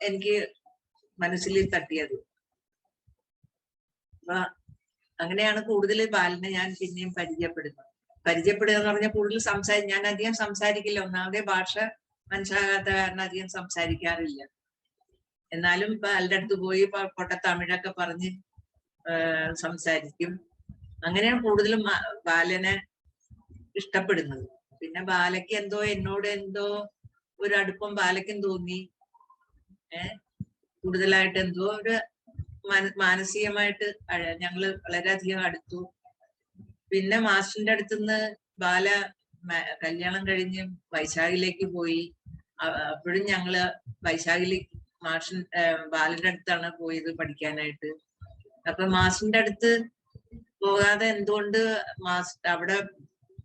എനിക്ക് മനസ്സിൽ തട്ടിയത്. അപ്പൊ അങ്ങനെയാണ് കൂടുതൽ ബാലനെ ഞാൻ പിന്നെയും പരിചയപ്പെടുക എന്ന് പറഞ്ഞാൽ കൂടുതൽ ഞാൻ അധികം സംസാരിക്കില്ല. ഒന്നാമതേ ഭാഷ മനസ്സിലാകാത്ത കാരണം അധികം സംസാരിക്കാറില്ല. എന്നാലും ബാലിന്റെ അടുത്ത് പോയി പൊട്ട തമിഴൊക്കെ പറഞ്ഞ് സംസാരിക്കും. അങ്ങനെയാണ് കൂടുതലും ബാലനെ ഇഷ്ടപ്പെടുന്നത്. പിന്നെ ബാലയ്ക്ക് എന്നോട് എന്തോ ഒരു അടുപ്പം ബാലയ്ക്കും തോന്നി. കൂടുതലായിട്ട് എന്തോ ഒരു മാനസികമായിട്ട് ഞങ്ങള് വളരെയധികം അടുത്തു. പിന്നെ മാസ്റ്ററിന്റെ അടുത്തുനിന്ന് ബാല കല്യാണം കഴിഞ്ഞ് വൈശാഖിലേക്ക് പോയി. അപ്പോഴും ഞങ്ങള് വൈശാഖിലേക്ക് ബാലന്റെ അടുത്താണ് പോയത് പഠിക്കാനായിട്ട്. അപ്പൊ മാസ്റ്ററിന്റെ അടുത്ത് പോകാതെ എന്തുകൊണ്ട് അവിടെ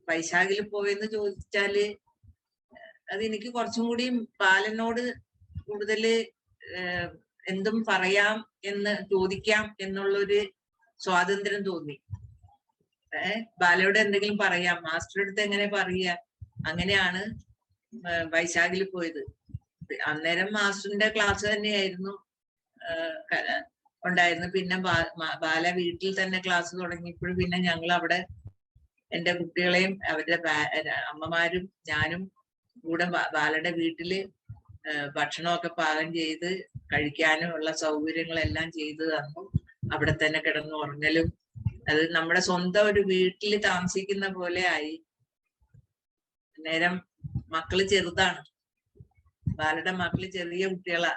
വൈശാഖിൽ പോയെന്ന് ചോദിച്ചാല് അത് എനിക്ക് കുറച്ചും കൂടി ബാലനോട് കൂടുതല് എന്തും പറയാം എന്ന് ചോദിക്കാം എന്നുള്ളൊരു സ്വാതന്ത്ര്യം തോന്നി. ബാലയോട് എന്തെങ്കിലും പറയാം, മാസ്റ്ററുടെ അടുത്ത് എങ്ങനെ പറയാ, അങ്ങനെയാണ് വൈശാഖിൽ പോയത്. അന്നേരം മാസ്റ്ററിന്റെ ക്ലാസ് തന്നെയായിരുന്നു ഉണ്ടായിരുന്നു. പിന്നെ ബാല വീട്ടിൽ തന്നെ ക്ലാസ് തുടങ്ങിയപ്പോഴും പിന്നെ ഞങ്ങൾ അവിടെ എന്റെ കുട്ടികളെയും അവരുടെ അമ്മമാരും ഞാനും കൂടെ ബാലയുടെ വീട്ടില് ഭക്ഷണമൊക്കെ പാകം ചെയ്ത് കഴിക്കാനും ഉള്ള സൗകര്യങ്ങളെല്ലാം ചെയ്തു തന്നു. അവിടെ തന്നെ കിടന്ന് ഉറങ്ങലും, അത് നമ്മുടെ സ്വന്തം ഒരു വീട്ടിൽ താമസിക്കുന്ന പോലെ ആയി. നേരം മക്കള് ചെറുതാണ്, ബാലയുടെ മക്കള് ചെറിയ കുട്ടികളാ.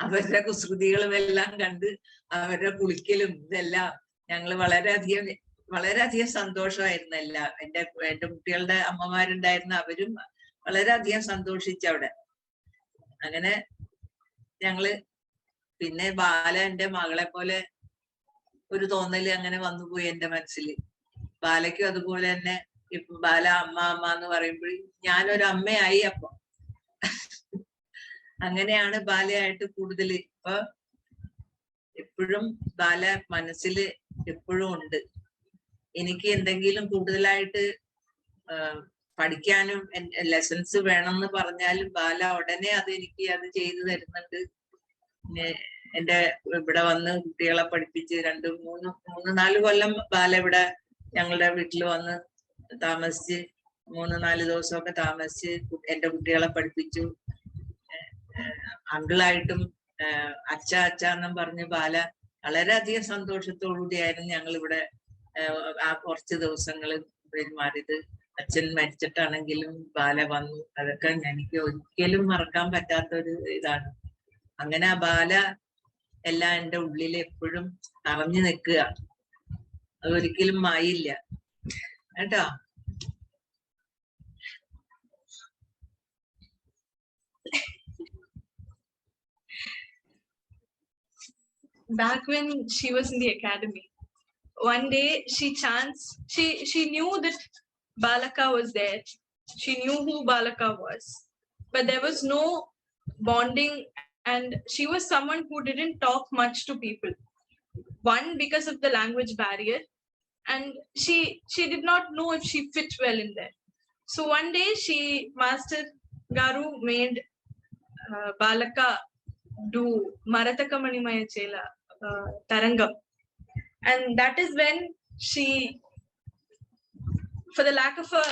അവരുടെ കുസൃതികളും എല്ലാം കണ്ട് അവരുടെ കുളിക്കലും ഇതെല്ലാം ഞങ്ങള് വളരെയധികം സന്തോഷമായിരുന്നു. എല്ലാം എന്റെ കുട്ടികളുടെ അമ്മമാരുണ്ടായിരുന്ന അവരും വളരെയധികം സന്തോഷിച്ചവിടെ. അങ്ങനെ ഞങ്ങള് പിന്നെ ബാല എന്റെ മകളെ പോലെ ഒരു തോന്നല് അങ്ങനെ വന്നുപോയി എന്റെ മനസ്സിൽ. ബാലയ്ക്കും അതുപോലെ തന്നെ ഇപ്പൊ ബാല അമ്മ അമ്മ എന്ന് പറയുമ്പോഴും ഞാനൊരു അമ്മയായി. അപ്പൊ അങ്ങനെയാണ് ബാലയായിട്ട് കൂടുതൽ ഇപ്പൊ എപ്പോഴും ബാല മനസ്സിൽ എപ്പോഴും ഉണ്ട്. എനിക്ക് എന്തെങ്കിലും കൂടുതലായിട്ട് പഠിക്കാനും ലെസൺസ് വേണമെന്ന് പറഞ്ഞാലും ബാല ഉടനെ അത് എനിക്ക് അത് ചെയ്തു തരുന്നുണ്ട്. എന്റെ ഇവിടെ വന്ന് കുട്ടികളെ പഠിപ്പിച്ച് 3-4 കൊല്ലം ബാല ഇവിടെ ഞങ്ങളുടെ വീട്ടിൽ വന്ന് താമസിച്ച് 3-4 ദിവസമൊക്കെ താമസിച്ച് എന്റെ കുട്ടികളെ പഠിപ്പിച്ചു. അങ്കിളായിട്ടും അച്ഛ എന്നും പറഞ്ഞ് ബാല വളരെയധികം സന്തോഷത്തോടുകൂടിയായിരുന്നു ഞങ്ങൾ ഇവിടെ ആ കുറച്ച് ദിവസങ്ങൾ പെരുമാറിയത്. അച്ഛൻ മരിച്ചിട്ടാണെങ്കിലും ബാല വന്നു. അതൊക്കെ എനിക്ക് ഒരിക്കലും മറക്കാൻ പറ്റാത്തൊരു ഇതാണ്. അങ്ങനെ ആ ബാല എല്ലാം എൻ്റെ ഉള്ളിൽ എപ്പോഴും നിറഞ്ഞു നിൽക്കുക, അതൊരിക്കലും മായില്ല കേട്ടോ. Back when she was in the academy, one day she knew that Balaka was there. She knew who Balaka was, but there was no bonding, and she was someone who didn't talk much to people. One, because of the language barrier, and she did not know if she fit well in there. So one day Master Garu made Balaka do Marataka Manimaya Chela Tarangam, and that is when she, for the lack of a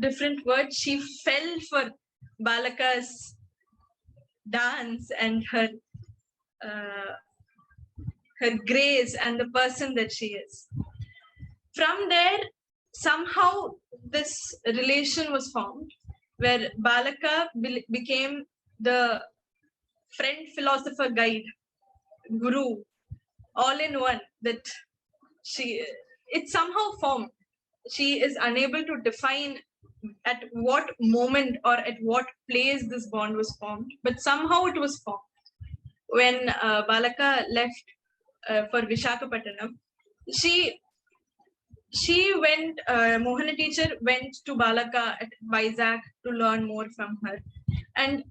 different word, she fell for Balaka's dance and her grace and the person that she is. From there, somehow this relation was formed where Balaka became the friend, philosopher, guide, guru, all in one. That it somehow formed. She is unable to define at what moment or at what place this bond was formed, but somehow it was formed. When Balaka left for Visakhapatnam, she went, Mohana teacher went to Balaka at Vizag to learn more from her. And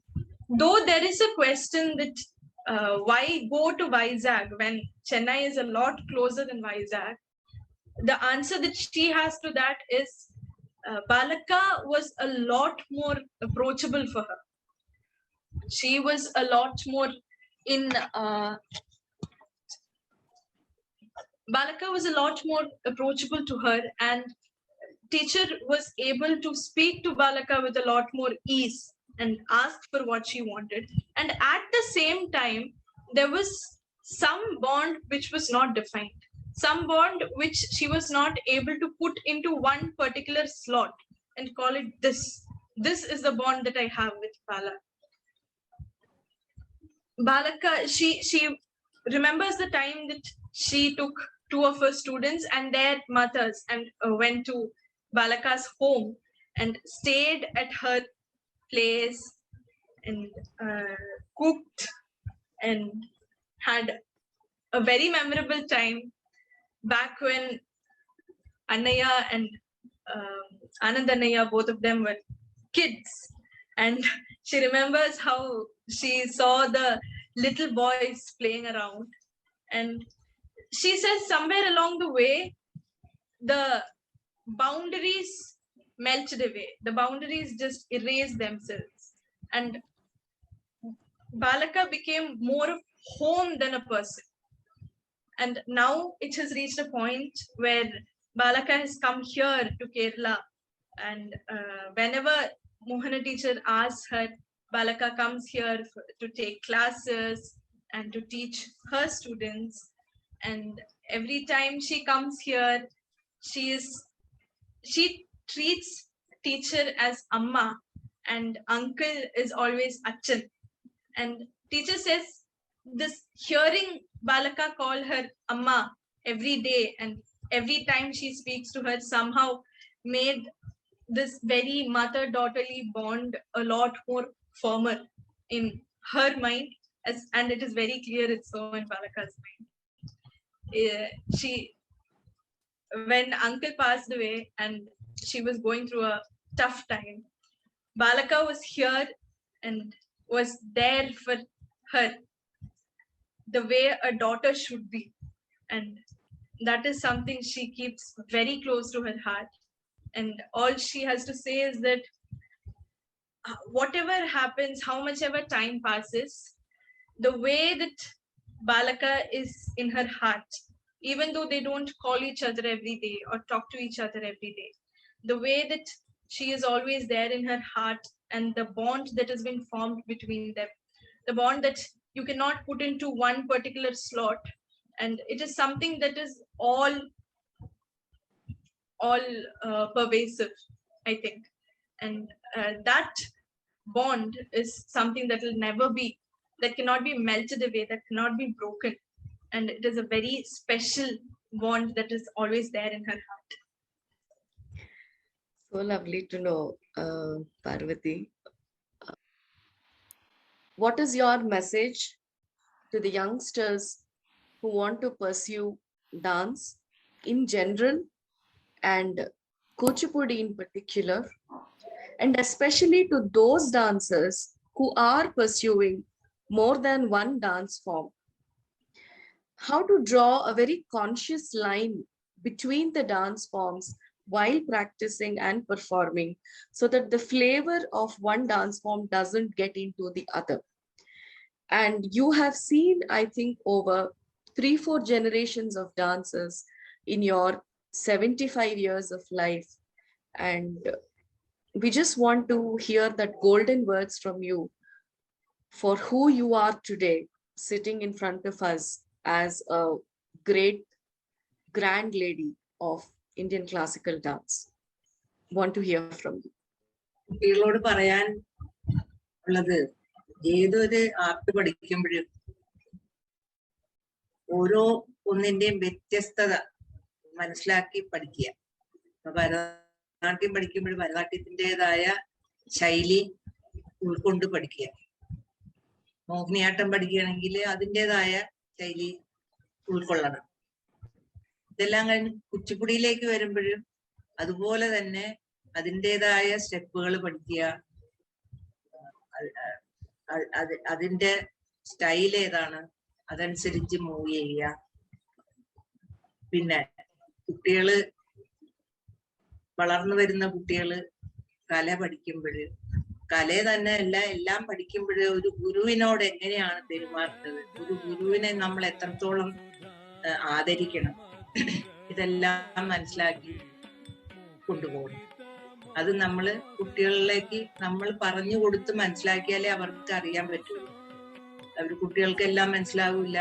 though there is a question that why go to Vizag when Chennai is a lot closer than Vizag, the answer that she has to that is Balaka was a lot more approachable for her. She was a lot more Balaka was a lot more approachable to her, and teacher was able to speak to Balaka with a lot more ease and ask for what she wanted. And at the same time, there was some bond which was not defined, some bond which she was not able to put into one particular slot and call it this is the bond that I have with Balaka. She remembers the time that she took 2 of her students and their mothers and went to Balaka's home and stayed at her place and cooked and had a very memorable time. Back when Annaya and Anand Annaya, both of them were kids, and she remembers how she saw the little boys playing around, and she says somewhere along the way the boundaries melted away, the boundaries just erased themselves, and Balaka became more of home than a person. And now it has reached a point where Balaka has come here to Kerala, and whenever Mohana teacher asks her, Balaka comes here to take classes and to teach her students. And every time she comes here, she treats teacher as Amma, and uncle is always Achan. And teacher says this, hearing Balaka call her Amma every day and every time she speaks to her, somehow made this very mother-daughterly bond a lot more firmer in her mind, and it is very clear it's so in Balaka's mind. When uncle passed away and she was going through a tough time, Balaka was here and was there for her the way a daughter should be, and that is something she keeps very close to her heart. And all she has to say is that whatever happens, how much ever time passes, the way that Balaka is in her heart, even though they don't call each other every day or talk to each other every day, the way that she is always there in her heart, and the bond that has been formed between them, the bond that you cannot put into one particular slot, and it is something that is all pervasive, I think. And that bond is something that will never be, that cannot be melted away, that cannot be broken, and it is a very special bond that is always there in her heart. So lovely to know, Parvati. What is your message to the youngsters who want to pursue dance in general and Kuchipudi in particular, and especially to those dancers who are pursuing more than one dance form? How to draw a very conscious line between the dance forms while practicing and performing, so that the flavor of one dance form doesn't get into the other. And you have seen, I think, over 3-4 generations of dancers in your 75 years of life. And we just want to hear that golden words from you for who you are today, sitting in front of us as a great grand lady of Indian classical dance. Want to hear from you. കുട്ടികളോട് പറയാൻ ഉള്ളത്, ഏതൊരു art പഠിക്കുമ്പോഴും ഓരോ ഒന്നിന്റെയും വ്യത്യസ്തത മനസ്സിലാക്കി പഠിക്കുക. ഭരതനാട്യം പഠിക്കുമ്പോൾ ഭരതനാട്യത്തിൻ്റെതായ ശൈലി ഉൾക്കൊണ്ട് പഠിക്കുക. മോഹിനിയാട്ടം പഠിക്കുകയാണെങ്കിൽ അതിൻ്റെതായ ശൈലി ഉൾക്കൊള്ളണം. ഇതെല്ലാം കഴിഞ്ഞ് കുച്ചിപ്പുടിയിലേക്ക് വരുമ്പോഴും അതുപോലെ തന്നെ അതിൻ്റെതായ സ്റ്റെപ്പുകൾ പഠിക്കുക, അതിന്റെ സ്റ്റൈൽ ഏതാണ് അതനുസരിച്ച് മൂവ് ചെയ്യുക. പിന്നെ കുട്ടികള്, വളർന്നു വരുന്ന കുട്ടികള് കല പഠിക്കുമ്പോഴ്, കല തന്നെ അല്ല എല്ലാം പഠിക്കുമ്പോഴ് ഒരു ഗുരുവിനോട് എങ്ങനെയാണ് പെരുമാറുന്നത്, ഒരു ഗുരുവിനെ നമ്മൾ എത്രത്തോളം ആദരിക്കണം, ഇതെല്ലാം മനസ്സിലാക്കി കൊണ്ടുപോകണം. അത് നമ്മള് കുട്ടികളിലേക്ക് നമ്മൾ പറഞ്ഞു കൊടുത്ത് മനസ്സിലാക്കിയാലേ അവർക്ക് അറിയാൻ പറ്റുള്ളൂ. കുട്ടികൾക്കെല്ലാം മനസ്സിലാവില്ല.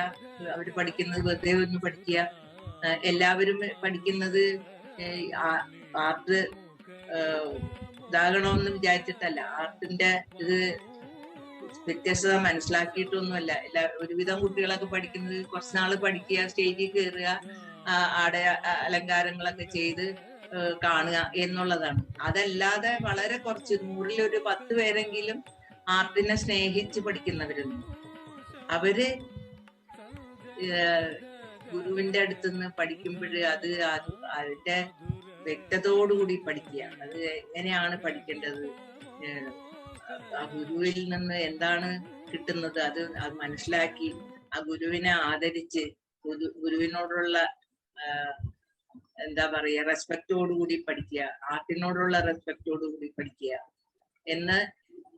അവര് പഠിക്കുന്നത് വെറുതെ ഒന്ന് പഠിക്കുക. എല്ലാവരും പഠിക്കുന്നത് ആർട്ട് ഇതാകണമെന്ന് വിചാരിച്ചിട്ടല്ല. ആർട്ടിന്റെ ഇത് വ്യത്യസ്തത മനസ്സിലാക്കിയിട്ടൊന്നുമല്ല. ഒരുവിധം കുട്ടികളൊക്കെ പഠിക്കുന്നത് കുറച്ചുനാള് പഠിക്കുക, സ്റ്റേജിൽ കയറുക, ആടെ അലങ്കാരങ്ങളൊക്കെ ചെയ്ത് കാണുക എന്നുള്ളതാണ്. അതല്ലാതെ വളരെ കുറച്ച്, 100-ൽ 10 പേരെങ്കിലും ആർട്ടിനെ സ്നേഹിച്ച് പഠിക്കുന്നവരുണ്ട്. അവര് ഗുരുവിന്റെ അടുത്തുനിന്ന് പഠിക്കുമ്പോഴ് അതിന്റെ വ്യക്തതയോടുകൂടി പഠിക്കുക. അത് എങ്ങനെയാണ് പഠിക്കേണ്ടത്, ആ ഗുരുവിൽ നിന്ന് എന്താണ് കിട്ടുന്നത്, അത് മനസ്സിലാക്കി ആ ഗുരുവിനെ ആദരിച്ച് ഗുരുവിനോടുള്ള എന്താ പറയാ റെസ്പെക്റ്റോടുകൂടി പഠിക്കുക, ആർട്ടിനോടുള്ള റെസ്പെക്റ്റോടുകൂടി പഠിക്കുക എന്ന്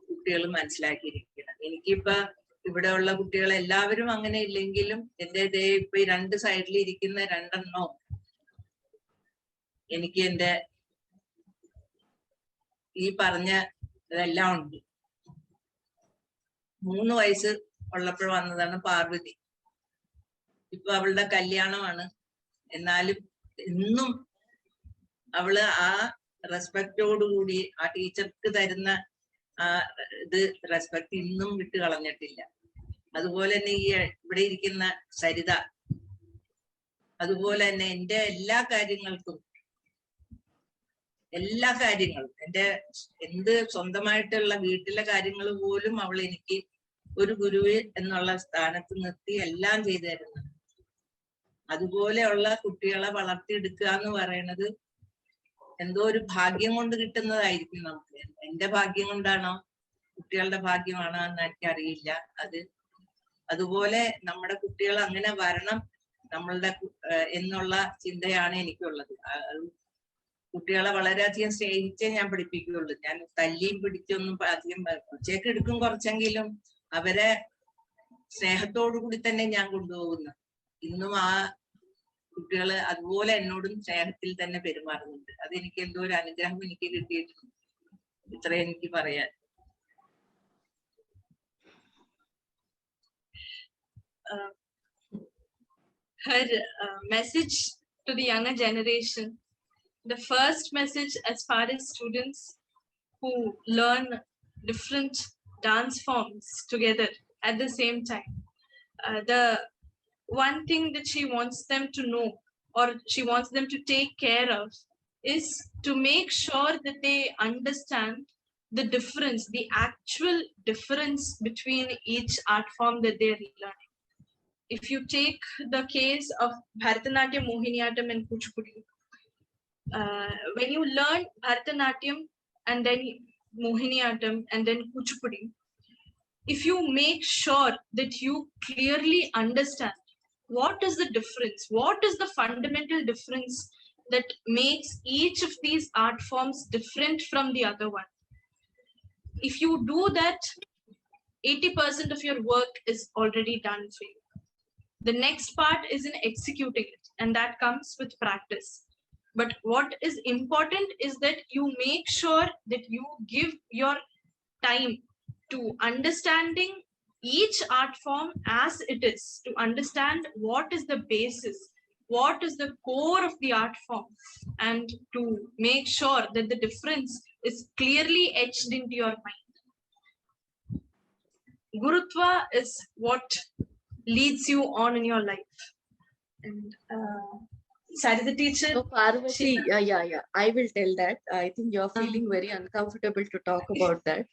കുട്ടികൾ മനസ്സിലാക്കിയിരിക്കണം. എനിക്കിപ്പോ ഇവിടെ ഉള്ള കുട്ടികൾ എല്ലാവരും അങ്ങനെ ഇല്ലെങ്കിലും എന്റെ ഇപ്പൊ ഈ രണ്ട് സൈഡിൽ ഇരിക്കുന്ന രണ്ടെണ്ണോ എനിക്ക് എന്റെ ഈ പറഞ്ഞ ഇതെല്ലാം ഉണ്ട്. 3 വയസ്സ് ഉള്ളപ്പോൾ വന്നതാണ് പാർവതി. ഇപ്പൊ അവളുടെ കല്യാണമാണ്. എന്നാലും ഇന്നും അവള് ആ റെസ്പെക്റ്റോടുകൂടി ആ ടീച്ചർക്ക് തരുന്ന ആ ഇത് റെസ്പെക്ട് ഇന്നും വിട്ട് കളഞ്ഞിട്ടില്ല. അതുപോലെ തന്നെ ഈ ഇവിടെ ഇരിക്കുന്ന സരിത, അതുപോലെ തന്നെ എന്റെ എല്ലാ കാര്യങ്ങളും എന്റെ എന്ത് സ്വന്തമായിട്ടുള്ള വീട്ടിലെ കാര്യങ്ങൾ പോലും അവൾ എനിക്ക് ഒരു ഗുരുവ് എന്നുള്ള സ്ഥാനത്ത് നിർത്തി എല്ലാം ചെയ്തു തരുന്നത്. അതുപോലെയുള്ള കുട്ടികളെ വളർത്തിയെടുക്കുക എന്ന് പറയുന്നത് എന്തോ ഒരു ഭാഗ്യം കൊണ്ട് കിട്ടുന്നതായിരിക്കും നമുക്ക്. എന്റെ ഭാഗ്യം കൊണ്ടാണോ കുട്ടികളുടെ ഭാഗ്യമാണോ എന്ന് എനിക്കറിയില്ല. അതുപോലെ നമ്മുടെ കുട്ടികൾ അങ്ങനെ വരണം നമ്മളുടെ എന്നുള്ള ചിന്തയാണ് എനിക്കുള്ളത്. കുട്ടികളെ വളരെയധികം സ്നേഹിച്ചേ ഞാൻ പഠിപ്പിക്കുകയുള്ളൂ. ഞാൻ തല്ലിയും പിടിച്ചൊന്നും അധികം ഉച്ചയ്ക്ക് എടുക്കും, കുറച്ചെങ്കിലും അവരെ സ്നേഹത്തോടു കൂടി തന്നെ ഞാൻ കൊണ്ടുപോകുന്നു. ഇന്നും ആ കുട്ടികള് അതുപോലെ എന്നോടും സ്നേഹത്തിൽ തന്നെ പെരുമാറുന്നുണ്ട്. അതെനിക്ക് എന്തോ ഒരു അനുഗ്രഹം എനിക്ക് കിട്ടിയിട്ടുണ്ട്. ഇത്രയും എനിക്ക് പറയാൻ. Her message to the younger generation, the first message as far as students who learn different dance forms together at the same time, the one thing that she wants them to know, or she wants them to take care of, is to make sure that they understand the difference, the actual difference between each art form that they're learning. If you take the case of Bharatanatyam, Mohiniyattam and Kuchipudi, when you learn Bharatanatyam and then Mohiniyattam and then Kuchipudi, if you make sure that you clearly understand what is the difference, what is the fundamental difference that makes each of these art forms different from the other one, if you do that, 80% of your work is already done for you. The next part is in executing it, and that comes with practice. But what is important is that you make sure that you give your time to understanding each art form as it is, to understand what is the basis, what is the core of the art form, and to make sure that the difference is clearly etched into your mind. Gurutva is what leads you on in your life. And Sarita teacher. So Parvati, yeah. I will tell that. I think you're feeling very uncomfortable to talk about that.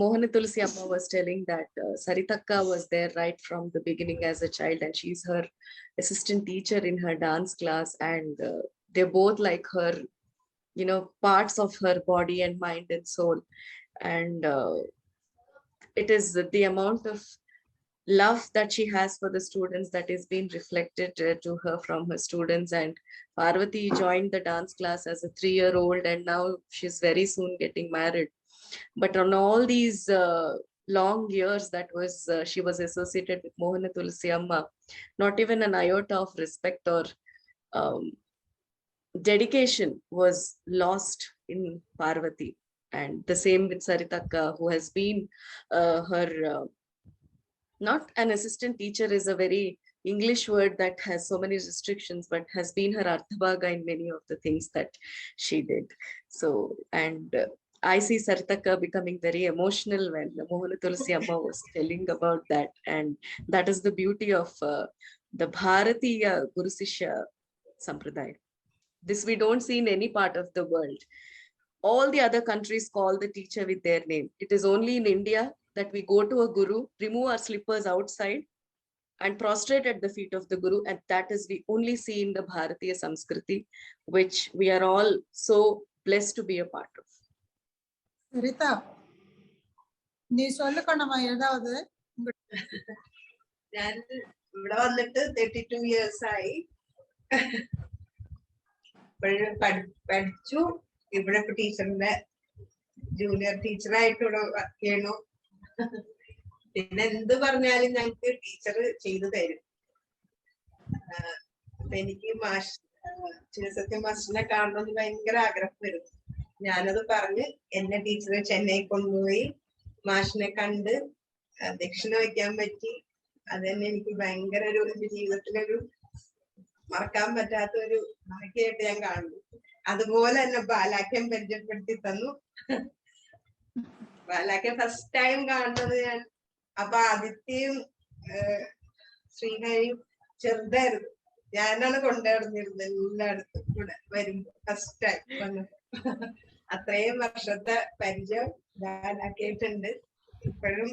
Mohana Tulsi Amma was telling that Saritaka was there right from the beginning as a child, and she's her assistant teacher in her dance class, and they're both like her, parts of her body and mind and soul. And it is the amount of love that she has for the students that is being reflected to her from her students. And Parvati joined the dance class as a 3-year-old, and now she's very soon getting married. But on all these long years that was she was associated with Mohana Tulsi Amma, not even an iota of respect or dedication was lost in Parvati. And the same with Saritaka, who has been her not an assistant teacher is a very English word that has so many restrictions, but has been her Arthabhaga in many of the things that she did. So, and I see Saritaka becoming very emotional when Mohana Tulsi Amma was telling about that. And that is the beauty of the Bharatiya Guru Sishya Sampradaya. This we don't see in any part of the world. All the other countries call the teacher with their name. It is only in India that we go to a guru, remove our slippers outside, and prostrate at the feet of the Guru, and that is we only see in the Bharatiya Samskriti, which we are all so blessed to be a part of. சரிதா, நீ சொல்லுக்கணுமா ஏதாவது? ഞാൻ ഇവിടെ വന്നിട്ട് 32 years ആയി. പഠിച്ചു. ഇവിടെ ഇപ്പൊ ടീച്ചറിന്റെ ജൂനിയർ ടീച്ചറായിട്ട് ഇവിടെ വർക്ക് ചെയ്യണു. പിന്നെ എന്ത് പറഞ്ഞാലും ഞങ്ങൾക്ക് ടീച്ചർ ചെയ്തു തരും. എനിക്ക് ചിരസത്യ മാസ്റ്ററിനെ കാണണമെന്ന് ഭയങ്കര ആഗ്രഹം വരും. ഞാനത് പറഞ്ഞ് എന്നെ ടീച്ചർ ചെന്നൈ കൊണ്ടുപോയി മാഷിനെ കണ്ട് ദക്ഷിണ വയ്ക്കാൻ പറ്റി. അതന്നെ എനിക്ക് ഭയങ്കര ഒരു ജീവിതത്തിലൊരു മറക്കാൻ പറ്റാത്ത ഒരു ഭാഗ്യമായിട്ട് ഞാൻ കാണുന്നു. അതുപോലെ തന്നെ ബാലാഖ്യം പരിചയപ്പെടുത്തി തന്നു. ബാലാഖ്യം ഫസ്റ്റ് ടൈം കാണുന്നത് ഞാൻ. അപ്പൊ ആദിത്യയും ശ്രീഹരിയും ചെറുതായിരുന്നു. ഞാനാണ് കൊണ്ടുവന്നിരുന്നത് എല്ലായിടത്തും കൂടെ വരുമ്പോ ഫസ്റ്റ് ടൈം വന്നപ്പോ. അത്രയും വർഷത്തെ പരിചയം ബാലാഖ്യായിട്ടുണ്ട്. ഇപ്പോഴും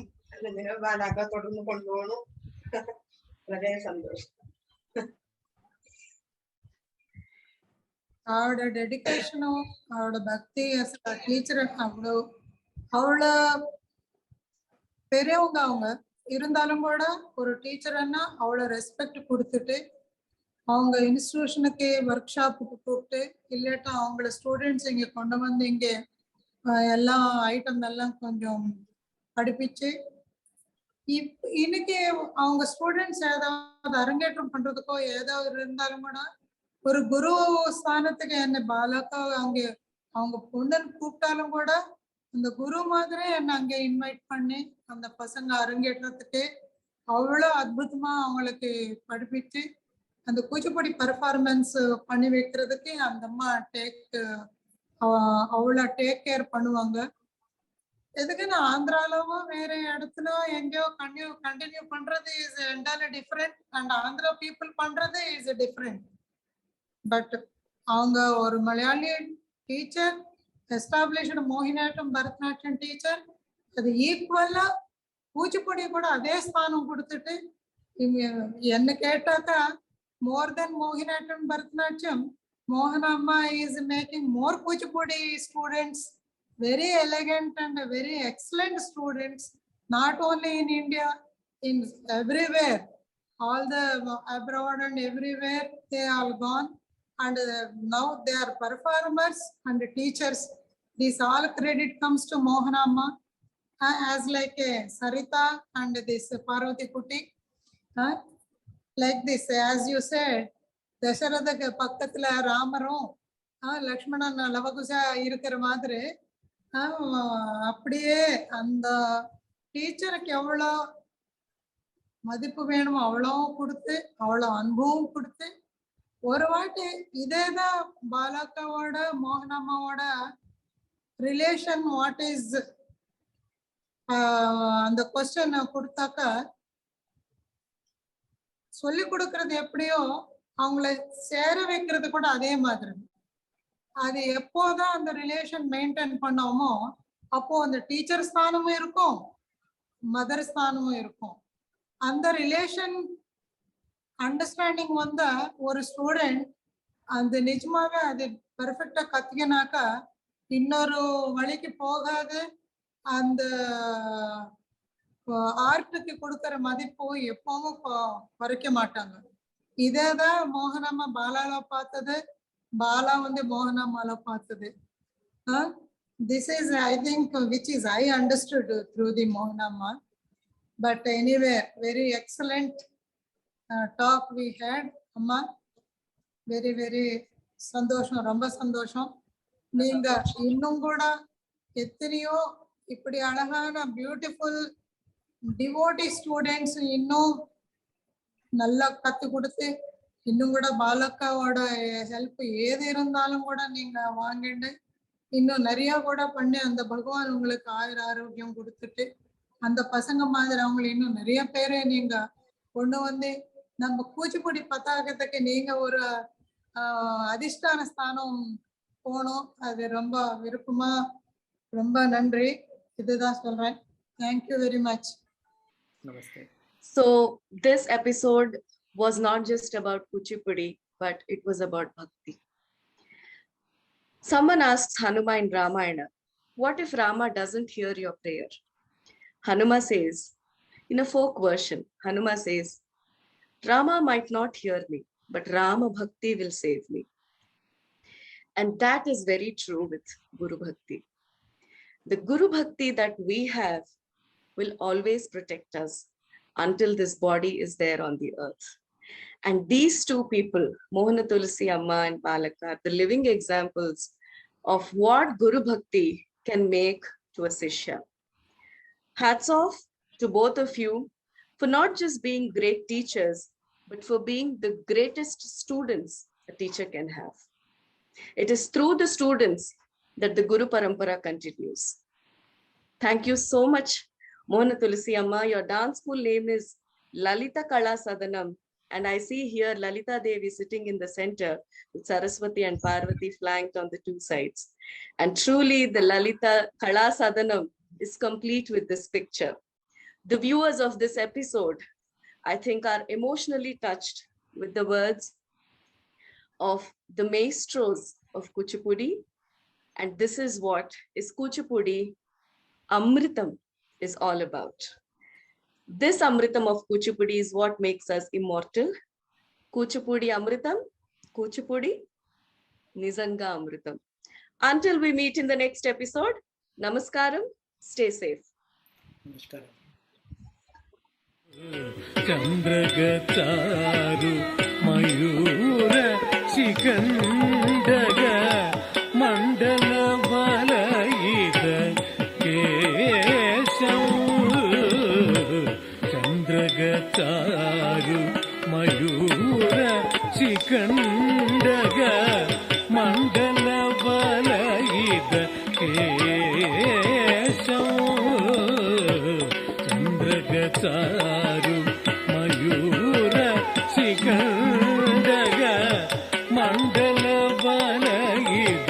ബാലാഖ തുടർന്ന് കൊണ്ടുപോകണു. വളരെ സന്തോഷം. அவளோட டெடிகேஷனும் அவளோட பக்தி டீச்சர் அவ்வளோ அவளோ பெரியவங்க அவங்க இருந்தாலும் கூட ஒரு டீச்சர்னா அவ்வளோ ரெஸ்பெக்ட் கொடுத்துட்டு அவங்க இன்ஸ்டிடியூஷனுக்கு ஒர்க் ஷாப்புக்கு கூப்பிட்டு இல்லாட்டா அவங்கள ஸ்டூடெண்ட்ஸ் இங்கே கொண்டு வந்து இங்கே எல்லா ஐட்டம் எல்லாம் கொஞ்சம் படிப்பிச்சு இன்னைக்கு அவங்க ஸ்டூடெண்ட்ஸ் ஏதாவது அரங்கேற்றம் பண்றதுக்கோ ஏதாவது இருந்தாலும் கூட ஒரு குரு ஸ்தானத்துக்கு என்ன பாலக்கா அங்கே அவங்க பொண்ணுன்னு கூப்பிட்டாலும் கூட அந்த குரு மாதிரி என்ன அங்கே இன்வைட் பண்ணி அந்த பசங்க அரங்கேற்றத்துக்கு அவ்வளோ அற்புதமா அவங்களுக்கு படிப்பிச்சு அந்த கூச்சிப்படி பர்ஃபார்மன்ஸ் பண்ணி வைக்கிறதுக்கு அந்த அம்மா அவ்வளோ டேக் கேர் பண்ணுவாங்க. எதுக்குன்னா ஆந்திராலவும் வேற இடத்துல எங்கேயோ கண்டினியூ பண்றது is entirely different and Andhra people பண்றது இஸ் டிஃப்ரெண்ட். பட் அவங்க ஒரு Malayali teacher, established Mohiniyattam Bharatanatyam teacher, அது ஈக்குவலா கூச்சிப்படி கூட அதே ஸ்தானம் கொடுத்துட்டு என்ன கேட்டாக்கா மோர் தென் மோகினியாட்டம் பரதநாட்டியம் மோகனா Amma is making more Kuchipudi students, very elegant and very excellent students, not only in India, in everywhere, all the abroad and everywhere they all gone, and now they are performers and teachers. This all credit comes to Mohana Amma, as like Sarita and this Parvati Kuti, like this, as you said, Dasharatha பக்கத்துல ராமரும் லக்ஷ்மணன் லவகுசா இருக்கிற மாதிரி அப்படியே அந்த டீச்சருக்கு எவ்வளோ மதிப்பு வேணுமோ அவ்வளோ கொடுத்து அவ்வளோ அனுபவம் கொடுத்து ஒரு வாட்டி இதேதான் பாலக்காவோட மோகனம்மாவோட ரிலேஷன் வாட் இஸ் அந்த கொஸ்டின் கொடுத்தாக்கா சொல்லி கொடுக்கறது எப்படியோ அவங்கள சேர வைக்கிறது கூட அதே மாதிரி. அது எப்போதான் அந்த ரிலேஷன் மெயின்டைன் பண்ணோமோ அப்போ அந்த டீச்சர் ஸ்தானமும் இருக்கும், மதர் ஸ்தானமும் இருக்கும். அந்த ரிலேஷன் அண்டர்ஸ்டாண்டிங் வந்தா ஒரு ஸ்டூடெண்ட் அந்த நிஜமாவே அது பெர்ஃபெக்டா கத்துக்கினாக்கா இன்னொரு வழிக்கு போகாது. அந்த ஆர்ட்டுக்கு கொடுக்கற மதிப்பு எப்பவும் குறைக்க மாட்டாங்க. இதேதான் மோகனம்மா பாலால பார்த்தது, பாலா வந்து மோகனம்மால பார்த்தது. This is, I think, which is I understood through the Mohanamma. But anyway, very excellent talk we had, Amma. Very, very சந்தோஷம், ரொம்ப சந்தோஷம். நீங்க இன்னும் கூட எத்தனையோ இப்படி அழகான பியூட்டிஃபுல் டிவோட்டி ஸ்டூடெண்ட்ஸ் இன்னும் நல்லா கத்து கொடுத்து இன்னும் கூட பாலக்காவோட ஹெல்ப் ஏது இருந்தாலும் கூட நீங்க வாங்கிட்டு இன்னும் நிறைய கூட பண்ணி அந்த பகவான் உங்களுக்கு ஆரோக்கியம் கொடுத்துட்டு அந்த பசங்க மாதிரி அவங்களை இன்னும் நிறைய பேரை நீங்க கொண்டு வந்து நம்ம கூச்சிப்பூடி பத்தாக்கத்துக்கு நீங்க ஒரு அதிஷ்டான ஸ்தானம் போனோம். அது ரொம்ப விருப்பமா, ரொம்ப நன்றி. இதுதான் சொல்றேன். Thank you very much. Namaste. So this episode was not just about Kuchipudi, but it was about bhakti. Someone asks Hanuma in Ramayana, what if Rama doesn't hear your prayer? Hanuma says, in a folk version, Hanuma says, Rama might not hear me, but Rama Bhakti will save me. And that is very true with Guru Bhakti. The Guru Bhakti that we have will always protect us until this body is there on the earth. And these two people, Mohana Tulsi Amma and Palaka, are the living examples of what Guru Bhakti can make to a Sishya. Hats off to both of you for not just being great teachers, but for being the greatest students a teacher can have. It is through the students that the Guru Parampara continues. Thank you so much, Mohana Tulsi Amma. Your dance school name is Lalita Kala Sadanam. And I see here Lalita Devi sitting in the center with Saraswati and Parvati flanked on the two sides. And truly the Lalita Kala Sadanam is complete with this picture. The viewers of this episode, I think, are emotionally touched with the words of the maestros of Kuchipudi. And this is what is Kuchipudi Amritam is all about. This Amritam of Kuchipudi is what makes us immortal. Kuchipudi Amritam, Kuchipudi Nizanga Amritam. Until we meet in the next episode, Namaskaram, stay safe. Namaskaram. ಚಂದ್ರಗಚಾರು ಮಯೂರ ಶಿಖಂಡಗ ಮಂಡಲ ವಲಯಿತ ಕೇಶವ ಚಂದ್ರಗಚಾರು ಮಯೂರ ಶಿಖಂಡಗ ಮಂಡಲ ವಲಯಿತ ಕೇಶವ ಚಂದ್ರಗಚಾರು ಮಯೂರ ಶಿಖಂಡಗ ಮಂಡಲ ವಲಯಿತ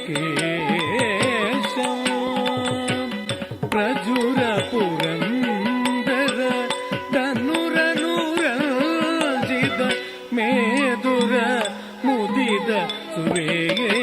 ಕೇಶವ ಪ್ರಜುರ ಪುರಂದರ ಧನುರನುರಂಜಿತ ಮೇದುರ ಮುದಿದ ಸುರೇಯ